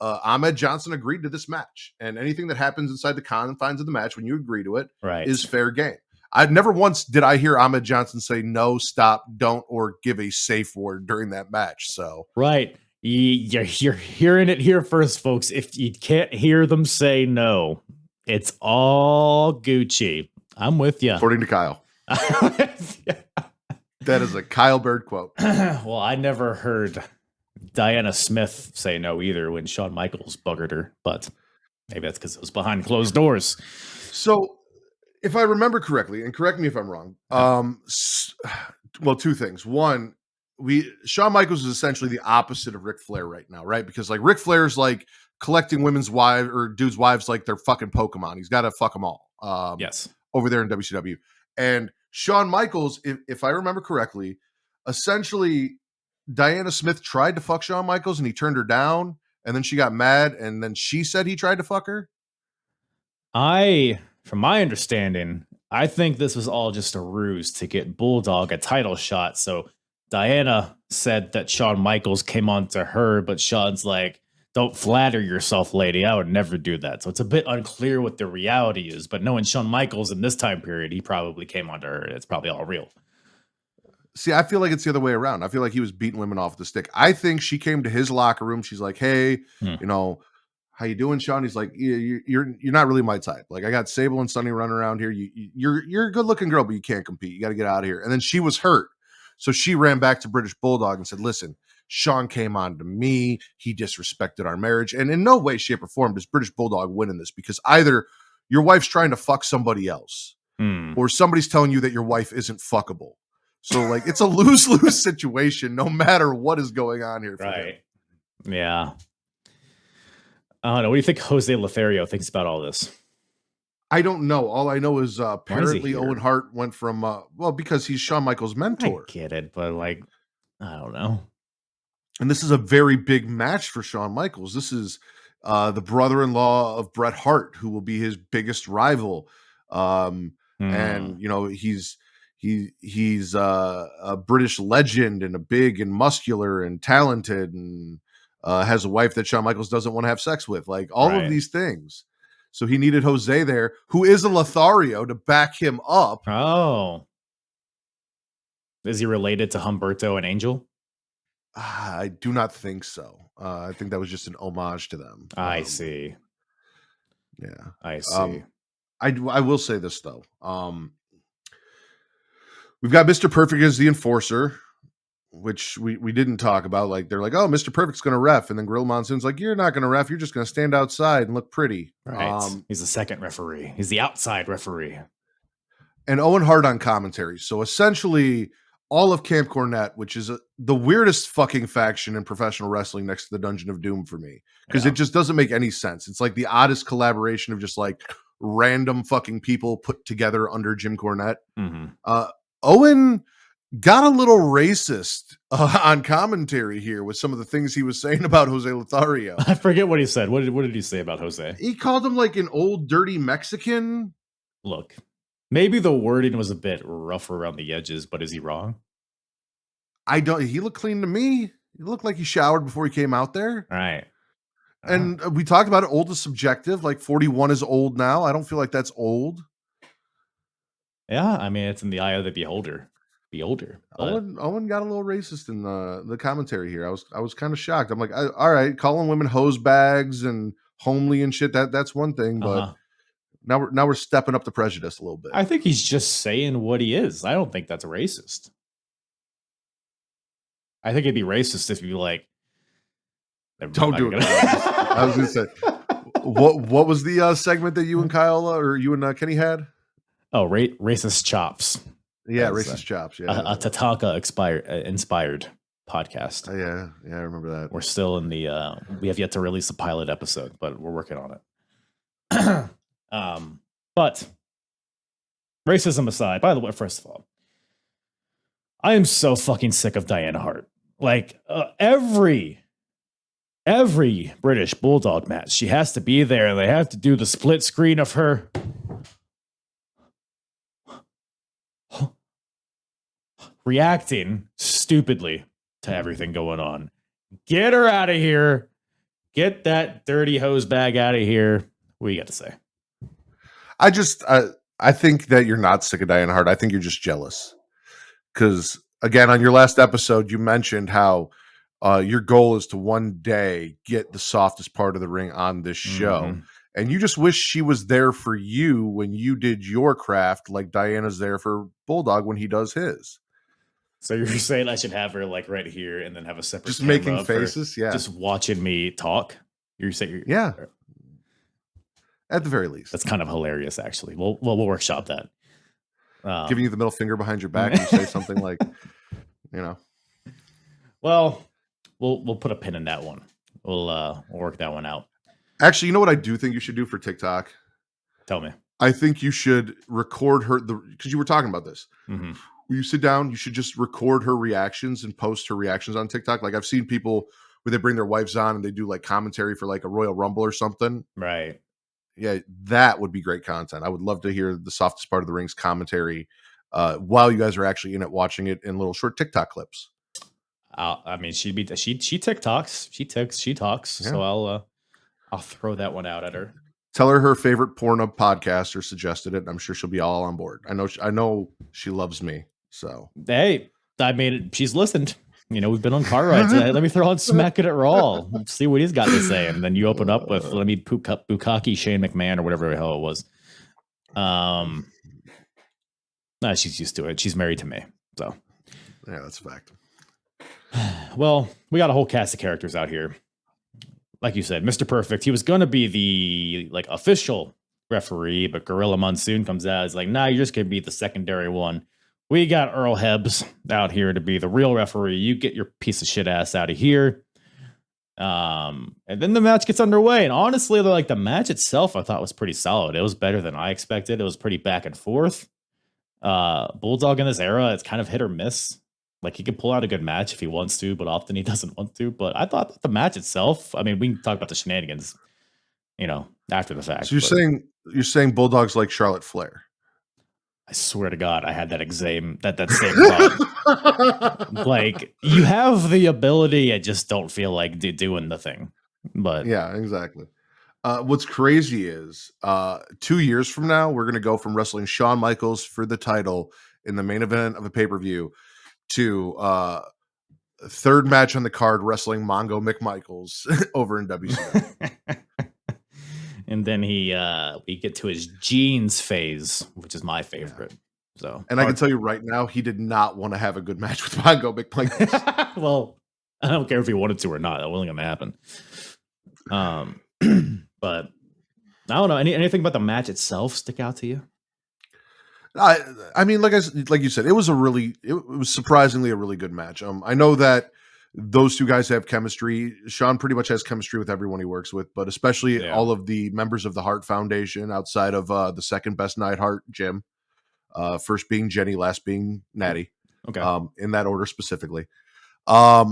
Ahmed Johnson agreed to this match, and anything that happens inside the confines of the match when you agree to it is fair game. I never once did I hear Ahmed Johnson say no, stop, don't, or give a safe word during that match. So right. You're hearing it here first, folks. If you can't hear them say no, it's all Gucci. I'm with you. according to Kyle. That is a Kyle Bird quote. Well, I never heard Diana Smith say no either when Shawn Michaels buggered her, but maybe that's because it was behind closed doors. So, if I remember correctly, and correct me if I'm wrong, well, two things. One, Shawn Michaels is essentially the opposite of Ric Flair right now, right? Because like Ric Flair's like collecting women's wives or dudes' wives like they're fucking Pokemon. He's got to fuck them all. Yes, over there in WCW. And Shawn Michaels, if I remember correctly, essentially Diana Smith tried to fuck Shawn Michaels and he turned her down, and then she got mad, and then she said he tried to fuck her. From my understanding, I think this was all just a ruse to get Bulldog a title shot. So Diana said that Shawn Michaels came on to her, but Shawn's like, don't flatter yourself, lady. I would never do that. So it's a bit unclear what the reality is. But knowing Shawn Michaels in this time period, he probably came on to her. It's probably all real. See, I feel like it's the other way around. I feel like he was beating women off the stick. I think she came to his locker room. She's like, hey, you know, how you doing, Shawn? He's like, you're not really my type. Like, I got Sable and Sunny running around here. You're a good looking girl, but you can't compete. You got to get out of here. And then she was hurt. So she ran back to British Bulldog and said, listen, Shawn came on to me. He disrespected our marriage. And in no way, shape, or form does British Bulldog win in this, because either your wife's trying to fuck somebody else or somebody's telling you that your wife isn't fuckable. So, like, it's a lose-lose situation no matter what is going on here. Right. Him. Yeah. I don't know. What do you think Jose Lothario thinks about all this? I don't know. All I know is apparently Owen Hart went from, because he's Shawn Michaels' mentor. I get it, but, like, I don't know. And this is a very big match for Shawn Michaels. This is the brother-in-law of Bret Hart, who will be his biggest rival. And, you know, he's a British legend and a big and muscular and talented, and has a wife that Shawn Michaels doesn't want to have sex with. Like, all of these things. So he needed Jose there, who is a Lothario, to back him up. Oh. Is he related to Humberto and Angel? I do not think so. I think that was just an homage to them. I see. Yeah. I see. I will say this, though. We've got Mr. Perfect as the enforcer, which we didn't talk about. Like, they're like, oh, Mr. Perfect's going to ref. And then Gorilla Monsoon's like, you're not going to ref. You're just going to stand outside and look pretty. Right. He's the second referee. He's the outside referee. And Owen Hart on commentary. So essentially, all of Camp Cornette, which is the weirdest fucking faction in professional wrestling next to the Dungeon of Doom for me, because it just doesn't make any sense. It's like the oddest collaboration of just like random fucking people put together under Jim Cornette. Owen got a little racist on commentary here with some of the things he was saying about Jose Lothario. I forget what he said. What did he say about Jose? He called him like an old dirty Mexican. Look, maybe the wording was a bit rough around the edges, but is he wrong? He looked clean to me. He looked like he showered before he came out there. Right. And we talked about it. Old is subjective. Like 41 is old now. I don't feel like that's old. Yeah, I mean, it's in the eye of the beholder. Owen got a little racist in the commentary here. I was kind of shocked. I'm like, all right, calling women hose bags and homely and shit. That's one thing, but now we're stepping up the prejudice a little bit. I think he's just saying what he is. I don't think that's racist. I think it'd be racist if you like. Don't do it. I was gonna say, what was the segment that you and Kyle or you and Kenny had? Oh, racist chops. Yeah, racist chops. Yeah, a Tatanka inspired podcast. Yeah, I remember that. We're still in the. We have yet to release a pilot episode, but we're working on it. But racism aside, by the way, first of all, I am so fucking sick of Diana Hart. Like every British Bulldog match, she has to be there, and they have to do the split screen of her reacting stupidly to everything going on. Get her out of here. Get that dirty hose bag out of here. What do you got to say? I think that you're not sick of Diana Hart. I think you're just jealous. Because, again, on your last episode, you mentioned how your goal is to one day get the softest part of the ring on this show. And you just wish she was there for you when you did your craft, like Diana's there for Bulldog when he does his. So you're saying I should have her like right here and then have a separate just camera making faces, yeah, just watching me talk. You're saying, yeah, at the very least. That's kind of hilarious, actually. We'll workshop that. Giving you the middle finger behind your back and say something like, you know. Well, we'll put a pin in that one. We'll work that one out. Actually, you know what I do think you should do for TikTok? Tell me. I think you should record her because you were talking about this. Mm-hmm. When you sit down, you should just record her reactions and post her reactions on TikTok. Like I've seen people where they bring their wives on and they do like commentary for like a Royal Rumble or something. Right. Yeah, that would be great content. I would love to hear the softest part of the ring's commentary while you guys are actually in it, watching it in little short TikTok clips. I mean, she TikToks, she talks. Yeah. So I'll throw that one out at her. Tell her favorite Pornhub podcaster suggested it. I'm sure she'll be all on board. I know she loves me. So hey, I mean, she's listened. You know, we've been on car rides. Let me throw on Smackin It Raw. See what he's got to say, and then you open up with let me Bukaki Shane McMahon or whatever the hell it was. Nah, she's used to it. She's married to me, so yeah, that's a fact. Well, we got a whole cast of characters out here. Like you said, Mr. Perfect. He was going to be the like official referee, but Gorilla Monsoon comes out. He's like, nah, you're just going to be the secondary one. We got Earl Hebs out here to be the real referee. You get your piece of shit ass out of here. And then the match gets underway. And honestly, like the match itself, I thought was pretty solid. It was better than I expected. It was pretty back and forth. Bulldog in this era, it's kind of hit or miss. Like he can pull out a good match if he wants to, but often he doesn't want to. But I thought the match itself, I mean, we can talk about the shenanigans, you know, after the fact. So you're saying Bulldog's like Charlotte Flair. I swear to God, I had that same thought. Like you have the ability, I just don't feel like doing the thing. But yeah, exactly. What's crazy is 2 years from now, we're gonna go from wrestling Shawn Michaels for the title in the main event of a pay-per-view to third match on the card wrestling Mongo McMichaels over in WCW. And then we get to his jeans phase, which is my favorite. Yeah. So, and I can tell you right now, he did not want to have a good match with Mongo McMichaels. Well, I don't care if he wanted to or not. That wasn't going to happen. But I don't know. Anything about the match itself stick out to you? I mean, like you said, it was surprisingly a really good match. I know that those two guys have chemistry. Shawn pretty much has chemistry with everyone he works with, but especially all of the members of the Hart Foundation outside of the second best Neidhart, Jim. First being Jenny, last being Natty. Okay. In that order specifically. Yeah,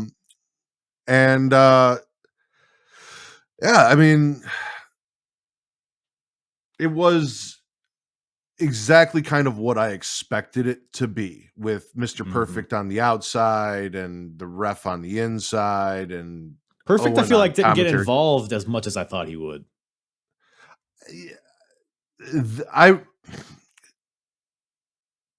I mean, it was exactly kind of what I expected it to be, with Mr. Perfect on the outside and the ref on the inside, and Perfect, I feel like didn't get involved as much as I thought he would.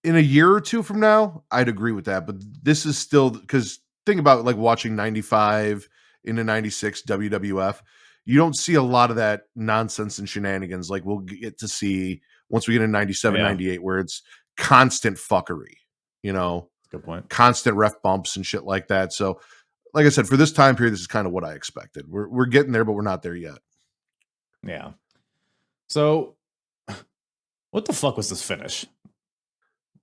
In a year or two from now, I'd agree with that, but this is still, because think about like watching 95 into 96 WWF. You don't see a lot of that nonsense and shenanigans like we'll get to see once we get in 97, 98, where it's constant fuckery, you know, good point, constant ref bumps and shit like that. So like I said, for this time period, this is kind of what I expected. We're getting there, but we're not there yet. Yeah. So what the fuck was this finish?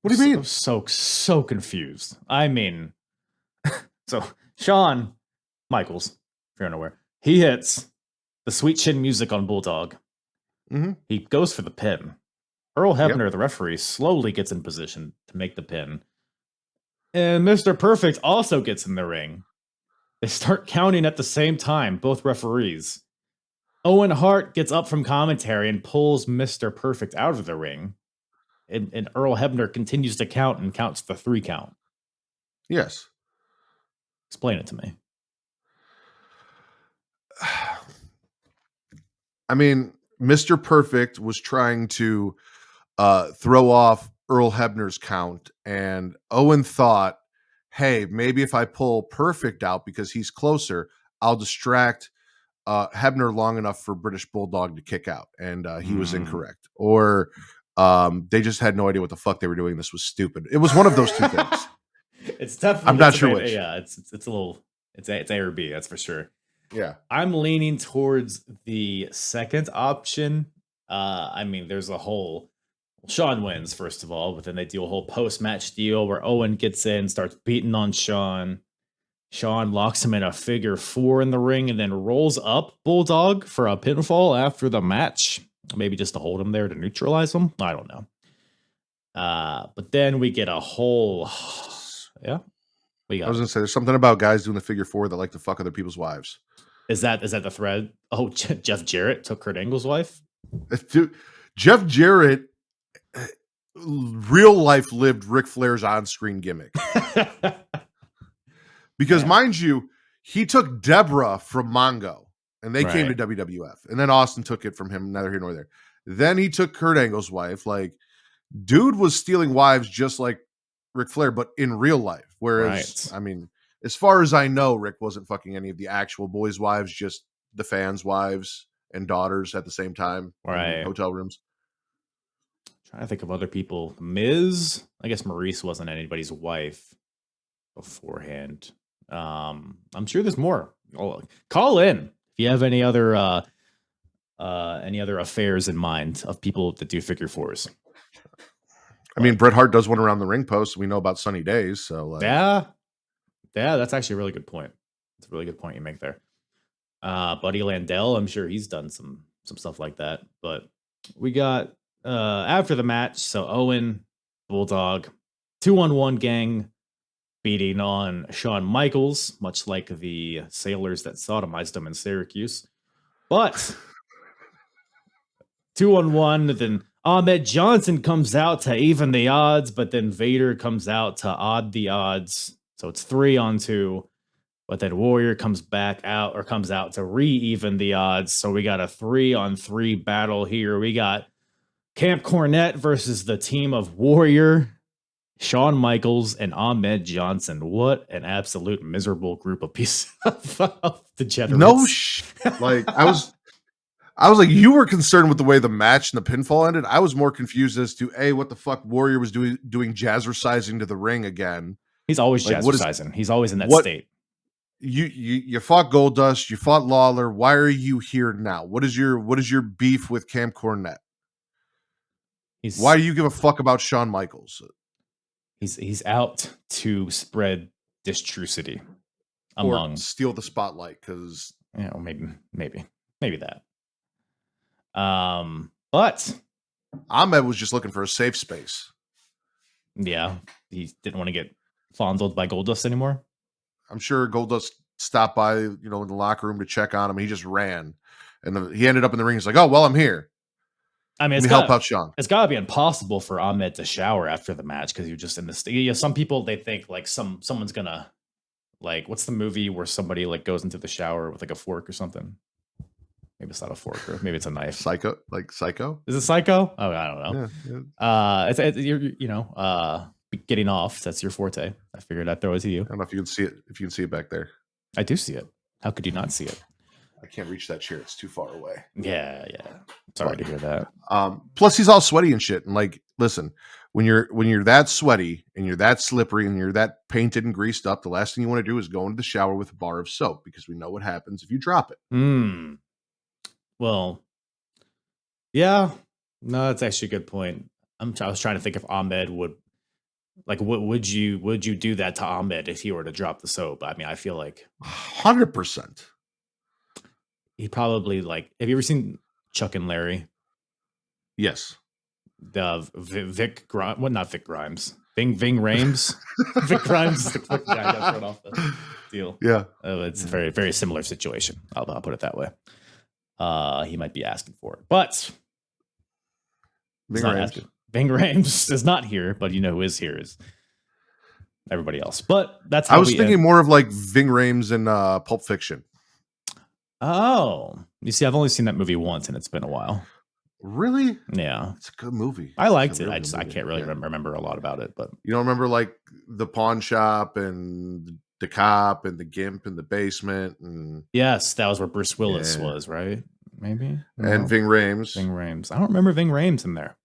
What do you mean? I'm so confused. I mean, so Shawn Michaels, if you're unaware, he hits the sweet chin music on Bulldog. Mm-hmm. He goes for the pin. Earl Hebner, the referee, slowly gets in position to make the pin. And Mr. Perfect also gets in the ring. They start counting at the same time, both referees. Owen Hart gets up from commentary and pulls Mr. Perfect out of the ring. And Earl Hebner continues to count and counts the 3 count. Yes. Explain it to me. I mean, Mr. Perfect was trying to throw off Earl Hebner's count, and Owen thought, hey, maybe if I pull Perfect out because he's closer, I'll distract Hebner long enough for British Bulldog to kick out, and he was incorrect. Or they just had no idea what the fuck they were doing. This was stupid. It was one of those two things. It's tough. I'm not sure which. Yeah, it's a little. It's A or B. That's for sure. Yeah, I'm leaning towards the second option. I mean, there's a whole. Sean wins first of all, but then they do a whole post-match deal where Owen gets in, starts beating on Sean. Sean locks him in a figure 4 in the ring and then rolls up Bulldog for a pinfall after the match. Maybe just to hold him there to neutralize him. I don't know. But then we get a whole... Yeah. I was going to say, there's something about guys doing the figure 4 that like to fuck other people's wives. Is that the thread? Oh, Jeff Jarrett took Kurt Angle's wife? Dude, Jeff Jarrett, real life lived Ric Flair's on-screen gimmick. Because, mind you, he took Deborah from Mongo, and they came to WWF. And then Austin took it from him, neither here nor there. Then he took Kurt Angle's wife. Like, dude was stealing wives just like Ric Flair, but in real life. Whereas, I mean, as far as I know, Rick wasn't fucking any of the actual boys' wives, just the fans' wives and daughters at the same time. In hotel rooms. Trying to think of other people. Miz, I guess Maurice wasn't anybody's wife beforehand. I'm sure there's more. Call in if you have any other affairs in mind of people that do figure 4s. I mean, Bret Hart does one around the ring post. We know about Sunny Days, so yeah, that's actually a really good point. It's a really good point you make there. Buddy Landell, I'm sure he's done some stuff like that. But we got after the match, so Owen, Bulldog, 2-on-1 gang beating on Shawn Michaels, much like the sailors that sodomized him in Syracuse. But 2-on-1, then Ahmed Johnson comes out to even the odds, but then Vader comes out to odd the odds. So it's 3-on-2. But then Warrior comes out to re-even the odds. So we got a 3-on-3 battle here. We got Camp Cornette versus the team of Warrior, Shawn Michaels, and Ahmed Johnson. What an absolute miserable group of pieces of degenerates. No, like I was like, you were concerned with the way the match and the pinfall ended. I was more confused as to what the fuck Warrior was doing jazzercising to the ring again. He's always like, jazzercising. He's always in that state. You fought Goldust, you fought Lawler. Why are you here now? What is your beef with Camp Cornette? Why do you give a fuck about Shawn Michaels? He's out to spread distrucity among or steal the spotlight because maybe that. But Ahmed was just looking for a safe space. Yeah, he didn't want to get fondled by Goldust anymore. I'm sure Goldust stopped by, in the locker room to check on him. He just ran, and he ended up in the ring. He's like, "Oh well, I'm here." I mean, help out Sean. It's got to be impossible for Ahmed to shower after the match because you're just in this. Some people they think like someone's gonna like what's the movie where somebody like goes into the shower with like a fork or something. Maybe it's not a fork, or maybe it's a knife. Psycho? Is it Psycho? Oh, I don't know. Yeah. It's you're getting off. That's your forte. I figured I'd throw it to you. I don't know if you can see it. If you can see it back there, I do see it. How could you not see it? I can't reach that chair. It's too far away. Yeah. Sorry to hear that. Plus, he's all sweaty and shit. And like, listen, when you're that sweaty and you're that slippery and you're that painted and greased up, the last thing you want to do is go into the shower with a bar of soap because we know what happens if you drop it. Well, yeah. No, that's actually a good point. I was trying to think if Ahmed would would you do that to Ahmed if he were to drop the soap? I mean, I feel like 100%. He probably have you ever seen Chuck and Larry? Yes. The Vic Grimes, not Vic Grimes. Ving Rhames. Vic Grimes is the quick guy that got thrown off the deal. Yeah. It's a very, very similar situation. I'll put it that way. He might be asking for it, but Ving Rhames is not here, but who is here is everybody else. But that's how I was thinking more of like Ving Rhames in Pulp Fiction. Oh, you see, I've only seen that movie once, and it's been a while. Really? Yeah, it's a good movie. I liked It's a it. real I good just I movie. can't really remember a lot about it, but You don't remember like the pawn shop and the cop and the gimp in the basement and yes, that was where Bruce Willis yeah, was, right? Maybe and no, Ving Rhames. Ving Rhames. I don't remember Ving Rhames in there.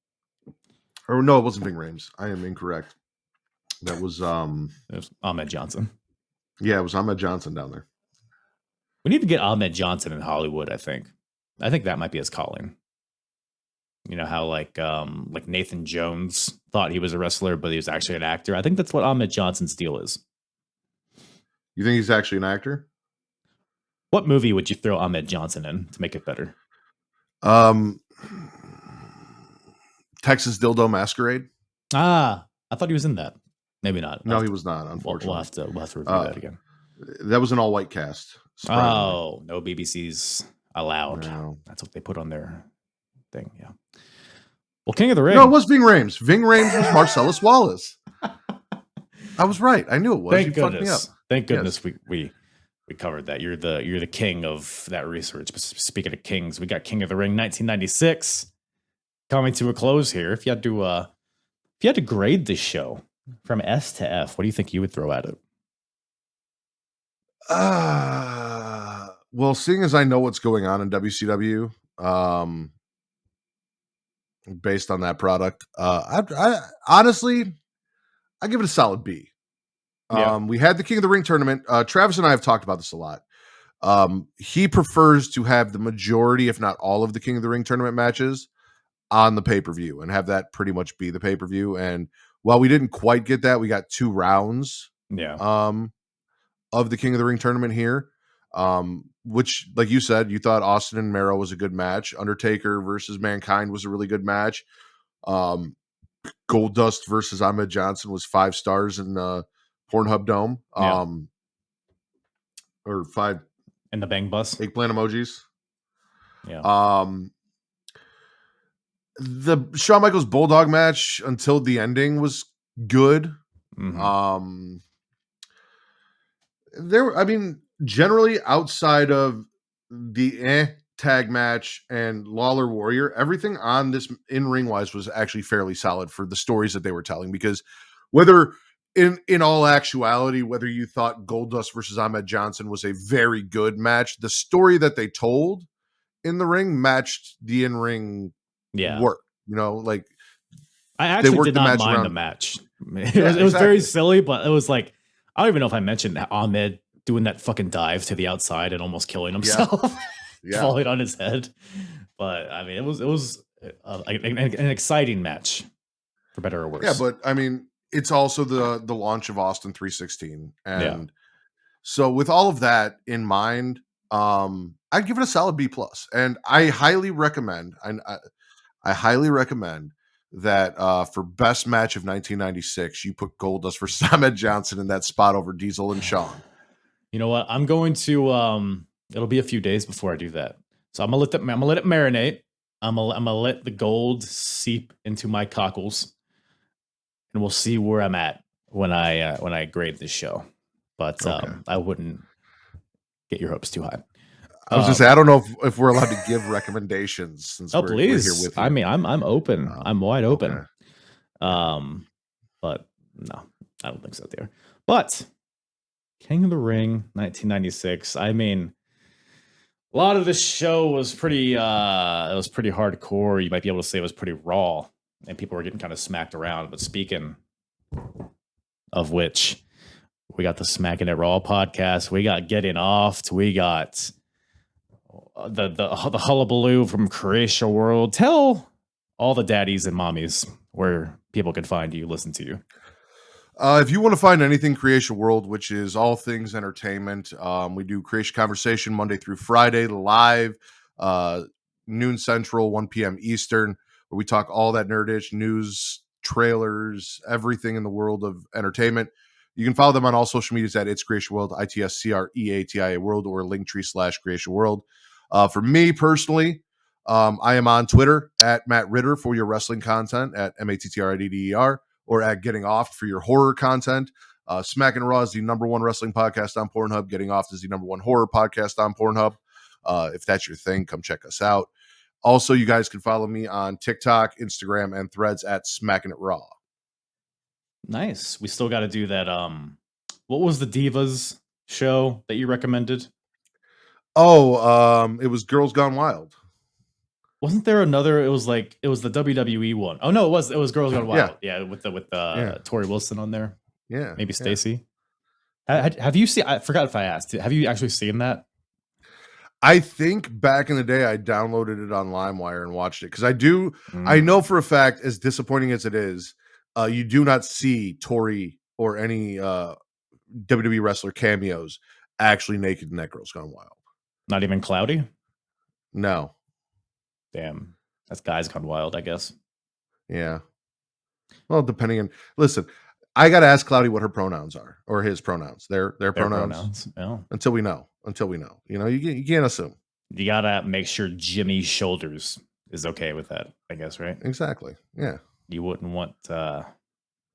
Or no, it wasn't Ving Rhames. I am incorrect. That was It was Ahmed Johnson. yeah, it was Ahmed Johnson down there. We need to get Ahmed Johnson in Hollywood. I think that might be his calling. You know how like Nathan Jones thought he was a wrestler, but he was actually an actor. I think that's what Ahmed Johnson's deal is. You think he's actually an actor? What movie would you throw Ahmed Johnson in to make it better? Texas Dildo Masquerade. Ah, I thought he was in that. Maybe not. No, he was not. Unfortunately, we'll have to review that again. That was an all-white cast. Oh, no BBC's allowed. No. That's what they put on their thing. Yeah. Well, King of the Ring. No, it was Ving Rhames. Ving Rhames was Marcellus Wallace. I was right. I knew it was. Thank Fucked me up. goodness. Thank goodness Yes. we covered that. You're the king of that research. But speaking of kings, we got King of the Ring 1996 coming to a close here. If you had to grade this show from S to F, what do you think you would throw at it? Well, seeing as I know what's going on in WCW, based on that product, I honestly, I give it a solid B. Yeah. We had the King of the Ring tournament. Travis and I have talked about this a lot. He prefers to have the majority, if not all, of the King of the Ring tournament matches on the pay-per-view and have that pretty much be the pay-per-view. And while we didn't quite get that, we got 2 rounds. Yeah. Of the King of the Ring tournament here, which, like you said, you thought Austin and Mero was a good match. Undertaker versus Mankind was a really good match. Goldust versus Ahmed Johnson was 5 stars in the Pornhub Dome. Yeah. Or 5 And the Bang Bus. eggplant emojis. Yeah. The Shawn Michaels Bulldog match until the ending was good. Mm-hmm. Generally outside of the tag match and Lawler Warrior, everything on this in-ring wise was actually fairly solid for the stories that they were telling, because whether in all actuality, whether you thought Goldust versus Ahmed Johnson was a very good match, the story that they told in the ring matched the in-ring work. You know, like I actually did not mind the match. It was very silly, but it was like, I don't even know if I mentioned that Ahmed doing that fucking dive to the outside and almost killing himself, falling on his head. But I mean, it was an exciting match, for better or worse. Yeah, but I mean, it's also the launch of Austin 316, and so with all of that in mind, I'd give it a solid B+. And I highly recommend. I highly recommend that for best match of 1996, you put Goldust versus Ahmed Johnson in that spot over Diesel and Shawn. You know what? I'm going to. It'll be a few days before I do that, so I'm gonna let it marinate. I'm gonna let the gold seep into my cockles, and we'll see where I'm at when I grade this show. But I wouldn't get your hopes too high. I was just saying, I don't know if we're allowed to give recommendations since please. We're here with you. I mean, I'm open. I'm wide open. Okay. But no, I don't think so there. But King of the Ring, 1996. I mean, a lot of this show was pretty hardcore. You might be able to say it was pretty raw, and people were getting kind of smacked around. But speaking of which, we got the Smackin It Raw podcast. We got Getting Off. We got the hullabaloo from Croatia World. Tell all the daddies and mommies where people can find you, listen to you. If you want to find anything Creation World, which is all things entertainment, we do Creation Conversation Monday through Friday live, noon Central, 1 p.m. Eastern, where we talk all that nerdish news, trailers, everything in the world of entertainment. You can follow them on all social medias at It's Creation World, ITSCREATIA World, or Linktree/Creation World. For me personally, I am on Twitter at Matt Ritter for your wrestling content, at MATTRIDDER, or at Getting Off for your horror content. Smackin It Raw is the #1 wrestling podcast on Pornhub. Getting Off is the #1 horror podcast on Pornhub. If that's your thing, come check us out. Also, you guys can follow me on TikTok, Instagram, and Threads at Smackin It Raw. Nice. We still got to do that. What was the Divas show that you recommended? Oh, it was Girls Gone Wild. Wasn't there another? It was the WWE one. Oh no, it was Girls Gone Wild. Yeah, with Tori Wilson on there. Yeah, maybe Stacy. Yeah. Have you seen? I forgot if I asked. Have you actually seen that? I think back in the day I downloaded it on LimeWire and watched it because I do. I know for a fact, as disappointing as it is, you do not see Tori or any WWE wrestler cameos actually naked in that Girls Gone Wild. Not even Kloudi? No. Damn. That's Guys Gone Wild, I guess. Yeah. Well, depending on... Listen, I got to ask Kloudi what her pronouns are, or his pronouns. Their pronouns. Yeah. Until we know. You know, you can't assume. You got to make sure Jimmy Shoulders is okay with that, I guess, right? Exactly. Yeah. You wouldn't want the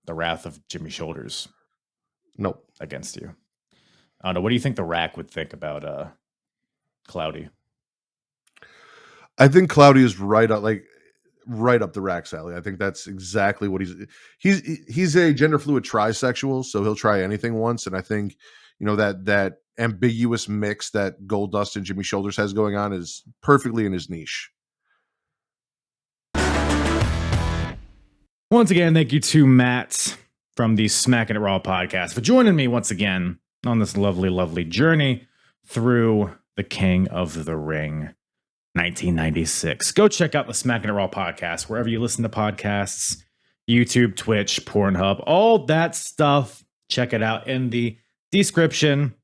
wrath of Jimmy Shoulders. Nope. Against you. I don't know. What do you think the Rack would think about Kloudi? I think Kloudi is right up the Rack's alley. I think that's exactly what he's a gender fluid trisexual, so he'll try anything once. And I think, you know, that ambiguous mix that Goldust and Jimmy Shoulders has going on is perfectly in his niche. Once again, thank you to Matt from the Smackin It Raw podcast for joining me once again on this lovely, lovely journey through the King of the Ring 1996. Go check out the Smackin It Raw podcast wherever you listen to podcasts, YouTube, Twitch, Pornhub, all that stuff. Check it out in the description.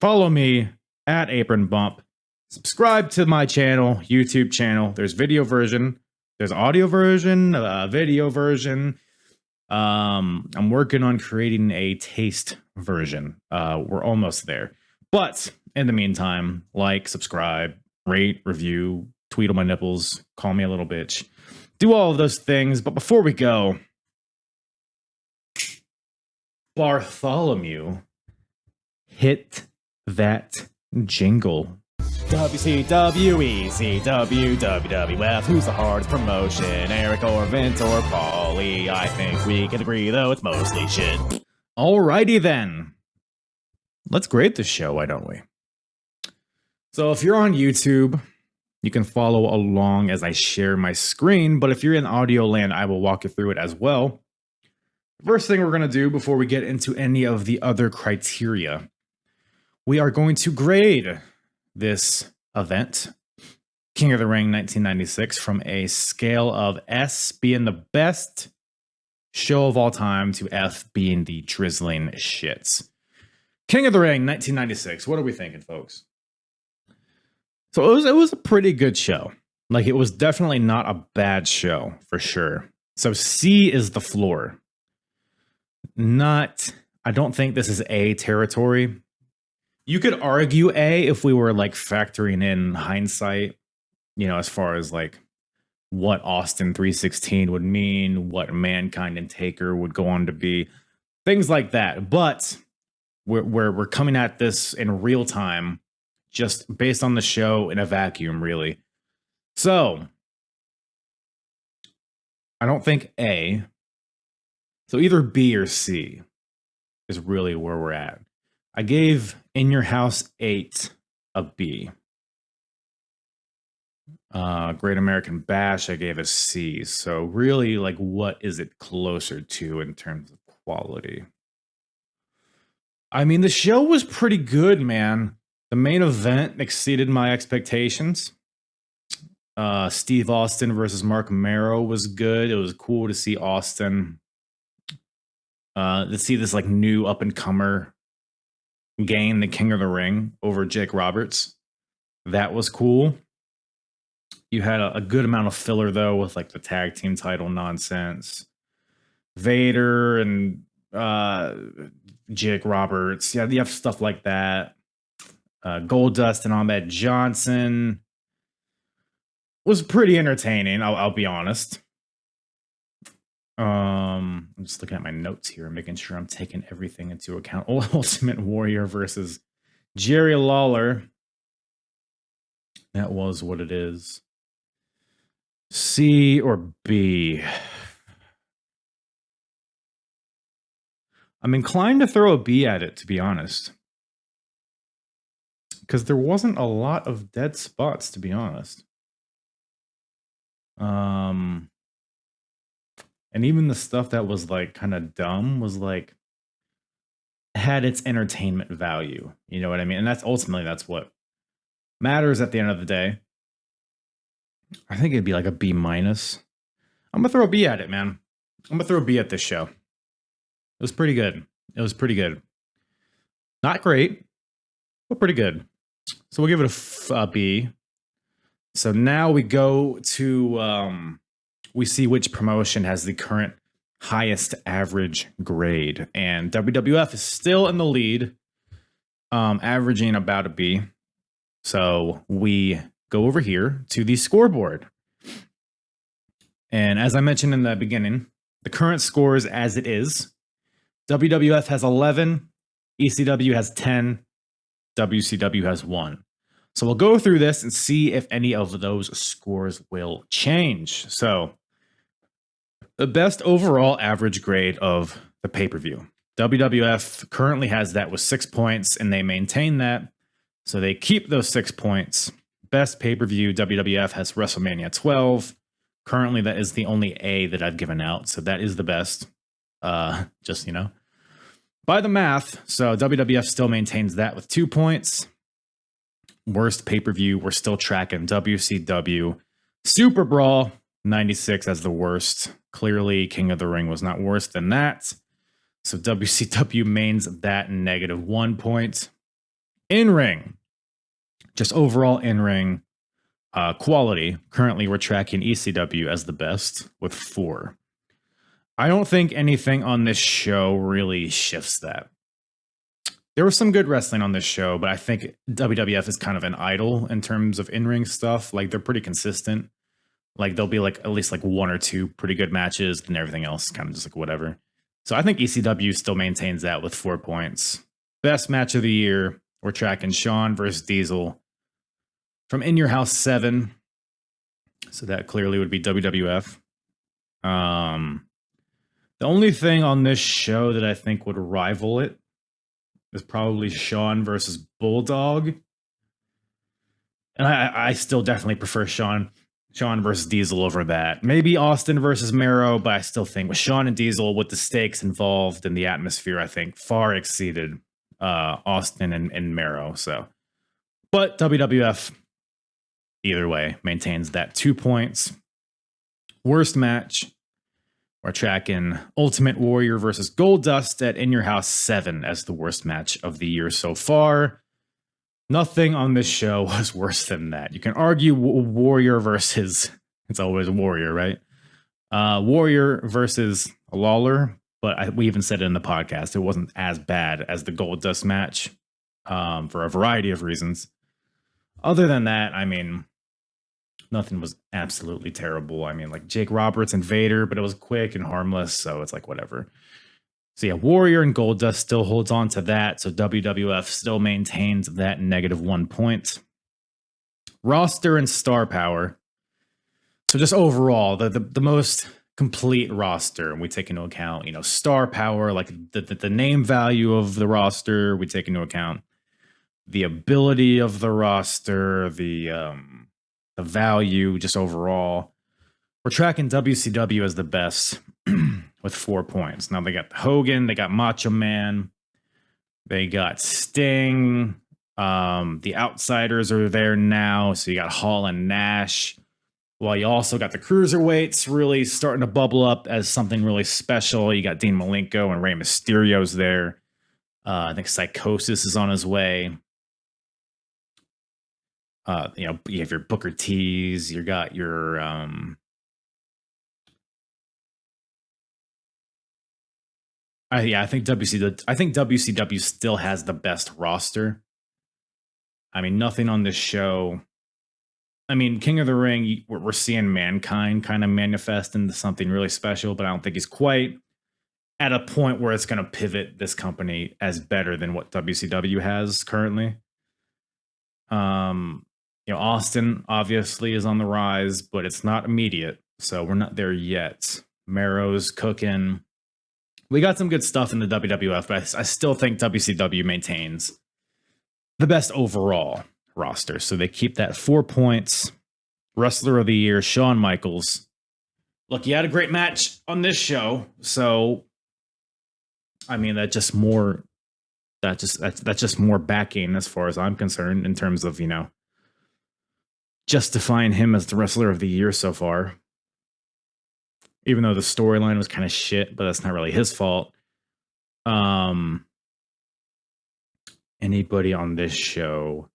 Follow me at Apron Bump. Subscribe to my channel, YouTube channel. There's video version. There's audio version, video version. I'm working on creating a taste version. We're almost there. But in the meantime, like, subscribe, rate, review, tweet on my nipples, call me a little bitch. Do all of those things. But before we go, Bartholomew, hit that jingle. WCW, ECW, WWF, who's the hardest promotion? Eric or Vince or Paulie? I think we can agree, though, it's mostly shit. Alrighty then. Let's grade this show, why don't we? So if you're on YouTube, you can follow along as I share my screen, but if you're in audio land, I will walk you through it as well. First thing we're going to do before we get into any of the other criteria, we are going to grade this event, King of the Ring 1996, from a scale of S being the best show of all time to F being the drizzling shits. King of the Ring 1996. What are we thinking, folks? So it was a pretty good show. Like, it was definitely not a bad show for sure. So C is the floor. I don't think this is A territory. You could argue A if we were like factoring in hindsight, you know, as far as like what Austin 316 would mean, what Mankind and Taker would go on to be, things like that. But we're coming at this in real time, just based on the show in a vacuum, really. So I don't think A. So either B or C is really where we're at. I gave In Your House 8 a B. Great American Bash, I gave a C. So really, like, what is it closer to in terms of quality? I mean, the show was pretty good, man. The main event exceeded my expectations. Steve Austin versus Mark Marrow was good. It was cool to see Austin. To see this like new up and comer gain the King of the Ring over Jake Roberts. That was cool. You had a good amount of filler though with like the tag team title nonsense. Vader and Jake Roberts. Yeah, you have stuff like that. Goldust and Ahmed Johnson was pretty entertaining. I'll be honest. I'm just looking at my notes here and making sure I'm taking everything into account. Ultimate Warrior versus Jerry Lawler. That was what it is. C or B? I'm inclined to throw a B at it, to be honest. Because there wasn't a lot of dead spots, to be honest. And even the stuff that was like kind of dumb was like had its entertainment value. You know what I mean? And that's what matters at the end of the day. I think it'd be like a B minus. I'm gonna throw a B at it, man. I'm gonna throw a B at this show. It was pretty good. Not great, but pretty good. So we'll give it a B. So now we go to we see which promotion has the current highest average grade, and WWF is still in the lead, averaging about a B. So we go over here to the scoreboard, and as I mentioned in the beginning, the current scores as it is: WWF has 11, ECW has 10, WCW has 1. So we'll go through this and see if any of those scores will change. So the best overall average grade of the pay-per-view. WWF currently has that with 6 points, and they maintain that. So they keep those 6 points. Best pay-per-view, WWF has WrestleMania 12. Currently, that is the only A that I've given out. So that is the best. Just, by the math. So WWF still maintains that with 2 points. Worst pay-per-view, we're still tracking WCW. Super Brawl, 96 as the worst. Clearly, King of the Ring was not worse than that. So WCW mains that -1 point. In-ring, just overall in-ring quality. Currently, we're tracking ECW as the best with 4. I don't think anything on this show really shifts that. There was some good wrestling on this show, but I think WWF is kind of an idol in terms of in-ring stuff. Like, they're pretty consistent. Like, there'll be like at least like 1 or 2 pretty good matches, and everything else kind of just like whatever. So I think ECW still maintains that with 4 points. Best match of the year, we're tracking Shawn versus Diesel from In Your House 7. So that clearly would be WWF. The only thing on this show that I think would rival it is probably Shawn versus Bulldog. And I still definitely prefer Shawn versus Diesel over that. Maybe Austin versus Mero, but I still think with Shawn and Diesel, with the stakes involved and the atmosphere, I think far exceeded Austin and Mero. So, but WWF, either way, maintains that 2 points. Worst match, we're tracking Ultimate Warrior versus Goldust at In Your House 7 as the worst match of the year so far. Nothing on this show was worse than that. You can argue Warrior versus, it's always Warrior, right? Warrior versus Lawler, but we even said it in the podcast. It wasn't as bad as the Goldust match for a variety of reasons. Other than that, I mean, nothing was absolutely terrible. I mean, like Jake Roberts and Vader, but it was quick and harmless, so it's like whatever. So yeah, Warrior and Goldust still holds on to that, so WWF still maintains that -1 point. Roster and star power. So just overall, the most complete roster, and we take into account, star power, like the name value of the roster. We take into account the ability of the roster, the value, just overall. We're tracking WCW as the best with 4 points. Now they got Hogan, they got Macho Man, they got Sting. The Outsiders are there now, so you got Hall and Nash. Well, you also got the Cruiserweights really starting to bubble up as something really special. You got Dean Malenko and Rey Mysterio's there. I think Psychosis is on his way. You have your Booker T's, you got your I think WCW still has the best roster. I mean, nothing on this show. I mean, King of the Ring, we're seeing Mankind kind of manifest into something really special, but I don't think he's quite at a point where it's going to pivot this company as better than what WCW has currently. Austin obviously is on the rise, but it's not immediate. So we're not there yet. Mero's cooking. We got some good stuff in the WWF, but I still think WCW maintains the best overall roster. So they keep that 4 points. Wrestler of the Year, Shawn Michaels. Look, he had a great match on this show. So, I mean, that's just more backing as far as I'm concerned in terms of, justifying him as the Wrestler of the Year so far. Even though the storyline was kind of shit, but that's not really his fault. Anybody on this show?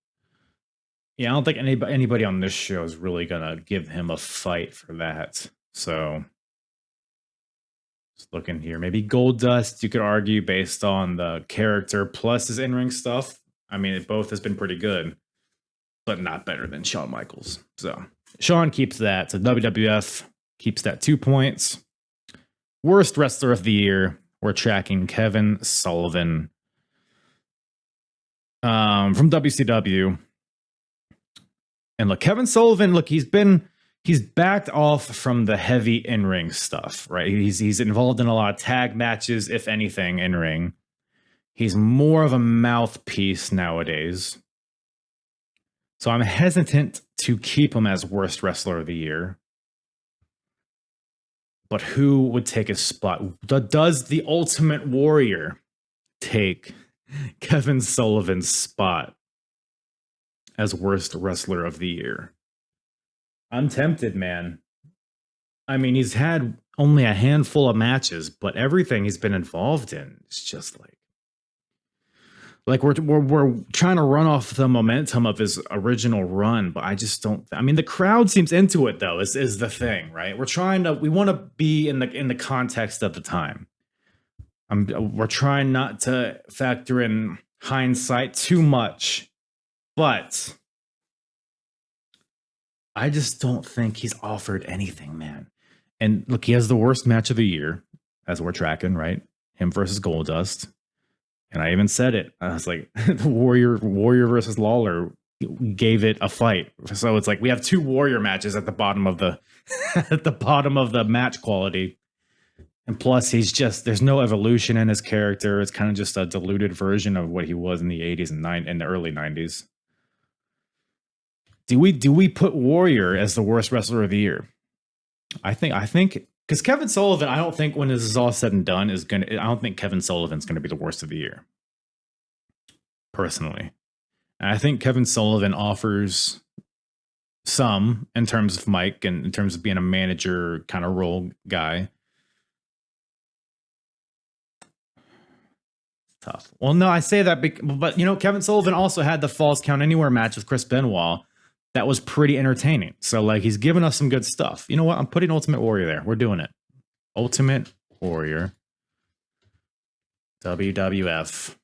Yeah, I don't think anybody on this show is really gonna give him a fight for that. So, just looking here, maybe Goldust. You could argue based on the character plus his in-ring stuff. I mean, it both has been pretty good, but not better than Shawn Michaels. So Shawn keeps that. So WWF keeps that 2 points. Worst Wrestler of the Year, we're tracking Kevin Sullivan from WCW. And look, Kevin Sullivan, he's backed off from the heavy in-ring stuff, right? He's involved in a lot of tag matches, if anything, in-ring. He's more of a mouthpiece nowadays. So I'm hesitant to keep him as worst Wrestler of the Year. But who would take his spot? Does the Ultimate Warrior take Kevin Sullivan's spot as worst Wrestler of the Year? I'm tempted, man. I mean, he's had only a handful of matches, but everything he's been involved in is just like we're trying to run off the momentum of his original run, but I just don't. I mean, the crowd seems into it though. Is the thing, right? We want to be in the context of the time. We're trying not to factor in hindsight too much, but I just don't think he's offered anything, man. And look, he has the worst match of the year, as we're tracking, right? Him versus Goldust. And I even said it. I was like, the Warrior versus Lawler gave it a fight. So it's like we have two Warrior matches at the bottom of the at the bottom of the match quality. And plus, there's no evolution in his character. It's kind of just a diluted version of what he was in the 80s and the early 90s. Do we put Warrior as the worst wrestler of the year? I think because Kevin Sullivan, I don't think when this is all said and done I don't think Kevin Sullivan's gonna be the worst of the year. Personally. And I think Kevin Sullivan offers some in terms of Mike and in terms of being a manager kind of role guy. Tough. Well, no, I say that, but Kevin Sullivan also had the Falls Count Anywhere match with Chris Benoit. That was pretty entertaining. So, like, he's giving us some good stuff. You know what? I'm putting Ultimate Warrior there. We're doing it. Ultimate Warrior. WWF.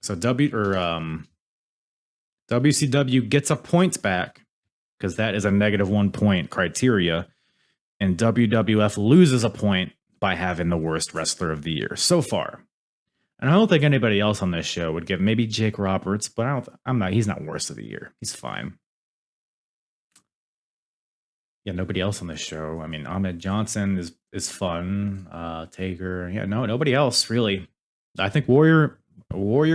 So WCW gets a point back because that is a -1 point criteria. And WWF loses a point by having the worst wrestler of the year so far. And I don't think anybody else on this show would give, maybe Jake Roberts, but he's not worst of the year. He's fine. Yeah, nobody else on this show. I mean, Ahmed Johnson is fun. Taker. Yeah, no, nobody else really. I think Warrior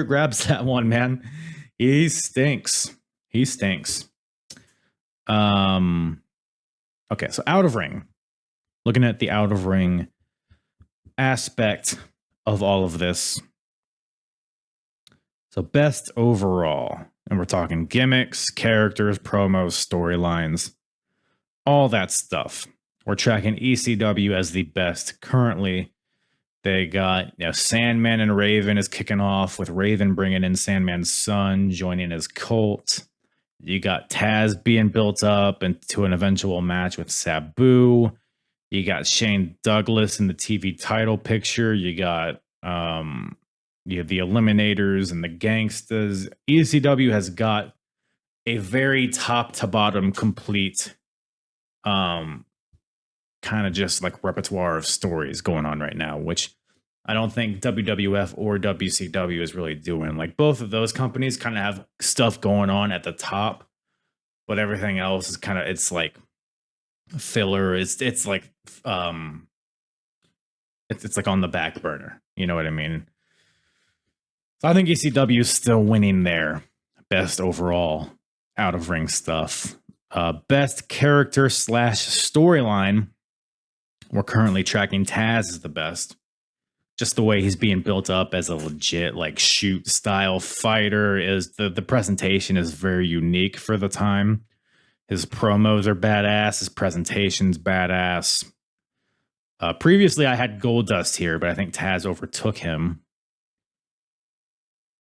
grabs that one, man. He stinks. Okay, so out of ring. Looking at the out of ring aspect of all of this. So best overall, and we're talking gimmicks, characters, promos, storylines, all that stuff. We're tracking ECW as the best currently. They got Sandman and Raven is kicking off with Raven bringing in Sandman's son, joining his cult. You got Taz being built up into an eventual match with Sabu. You got Shane Douglas in the TV title picture. You got you have the Eliminators and the Gangstas. ECW has got a very top to bottom complete kind of just like repertoire of stories going on right now, which I don't think WWF or WCW is really doing. Like both of those companies kind of have stuff going on at the top, but everything else is kind of, it's like filler. It's like it's like on the back burner. You know what I mean? So I think ECW is still winning their best overall out of ring stuff. Best character / storyline. We're currently tracking Taz as the best. Just the way he's being built up as a legit like shoot style fighter is the presentation is very unique for the time. His promos are badass. His presentation's badass. Previously, I had Goldust here, but I think Taz overtook him.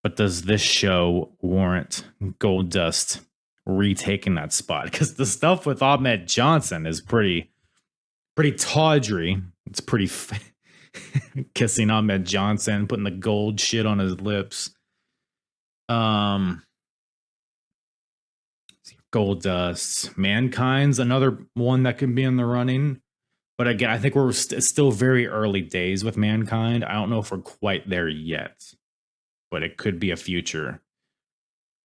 But does this show warrant Goldust retaking that spot? Because the stuff with Ahmed Johnson is pretty tawdry. It's pretty kissing Ahmed Johnson, putting the gold shit on his lips. Goldust, Mankind's another one that can be in the running. But again, I think we're still very early days with Mankind. I don't know if we're quite there yet, but it could be a future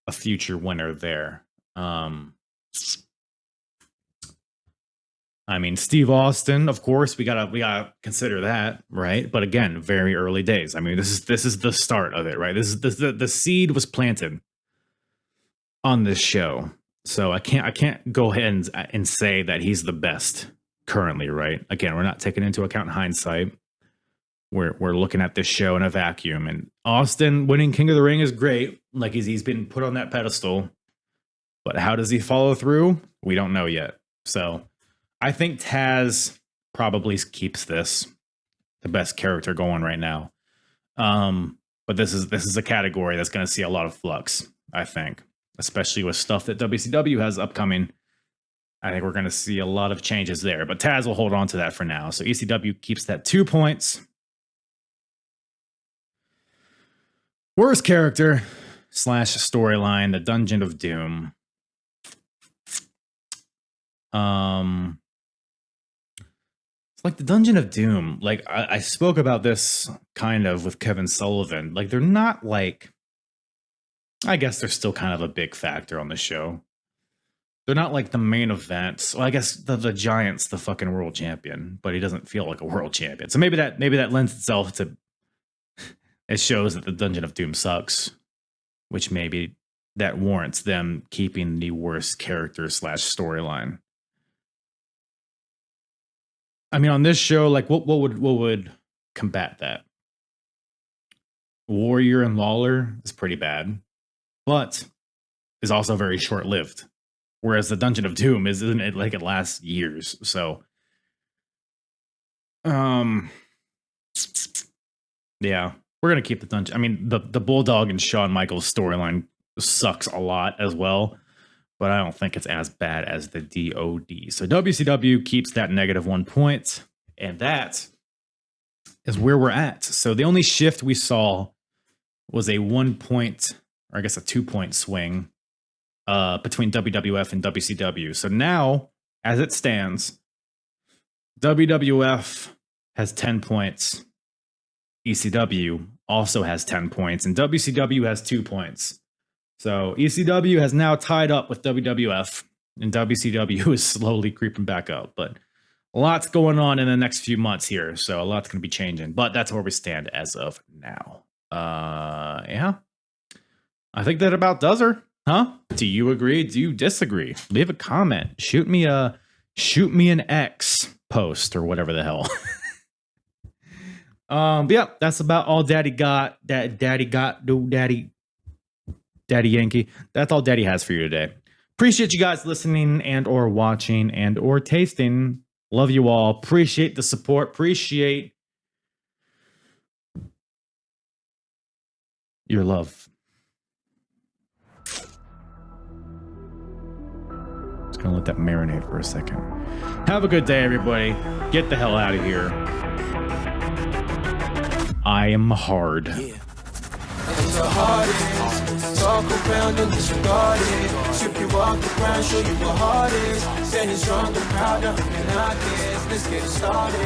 winner there. I mean, Steve Austin, of course, we gotta consider that, right? But again, very early days. I mean, this is the start of it, right? This is the seed was planted on this show, so I can't go ahead and say that he's the best currently, right? Again, we're not taking into account hindsight. We're looking at this show in a vacuum, and Austin winning King of the Ring is great. Like he's been put on that pedestal, but how does he follow through? We don't know yet. So I think Taz probably keeps this the best character going right now. But this is a category that's going to see a lot of flux, I think, especially with stuff that WCW has upcoming. I think we're going to see a lot of changes there, but Taz will hold on to that for now. So ECW keeps that 2 points. Worst character / storyline, the Dungeon of Doom. It's like the Dungeon of Doom. Like I spoke about this kind of with Kevin Sullivan. Like they're not like, I guess they're still kind of a big factor on the show. They're not like the main event. Well, I guess the Giant's the fucking world champion, but he doesn't feel like a world champion. So maybe that lends itself to, it shows that the Dungeon of Doom sucks, which maybe that warrants them keeping the worst character / storyline. I mean, on this show, like what would combat that? Warrior and Lawler is pretty bad, but is also very short-lived. Whereas the Dungeon of Doom isn't it like it lasts years. So, yeah, we're gonna keep the Dungeon. I mean, the Bulldog and Shawn Michaels storyline sucks a lot as well, but I don't think it's as bad as the DOD. So WCW keeps that -1 point, and that is where we're at. So the only shift we saw was a 1 point, or I guess a 2 point swing between WWF and WCW. So now, as it stands, WWF has 10 points. ECW also has 10 points, and WCW has 2 points. So ECW has now tied up with WWF, and WCW is slowly creeping back up. But a lot's going on in the next few months here, so a lot's going to be changing. But that's where we stand as of now. Yeah. I think that about does her. Huh? Do you agree? Do you disagree? Leave a comment. Shoot me an X post or whatever the hell. But yeah, that's about all Daddy got. Daddy Yankee. That's all Daddy has for you today. Appreciate you guys listening and or watching and or tasting. Love you all. Appreciate the support. Appreciate your love. Just gonna let that marinate for a second. Have a good day, everybody. Get the hell out of here. I am hard. Yeah. It's the hardest. Talk around and disregard it. Strip you off the ground, show you what hard is. Standing strong and proud, nothing can knock it. Let's get started.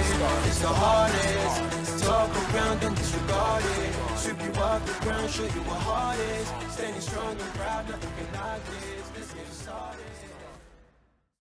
It's the hardest. Talk around and disregard it. Strip you off the ground, show you what hard is. Standing strong and proud, nothing can knock it. Let's get started.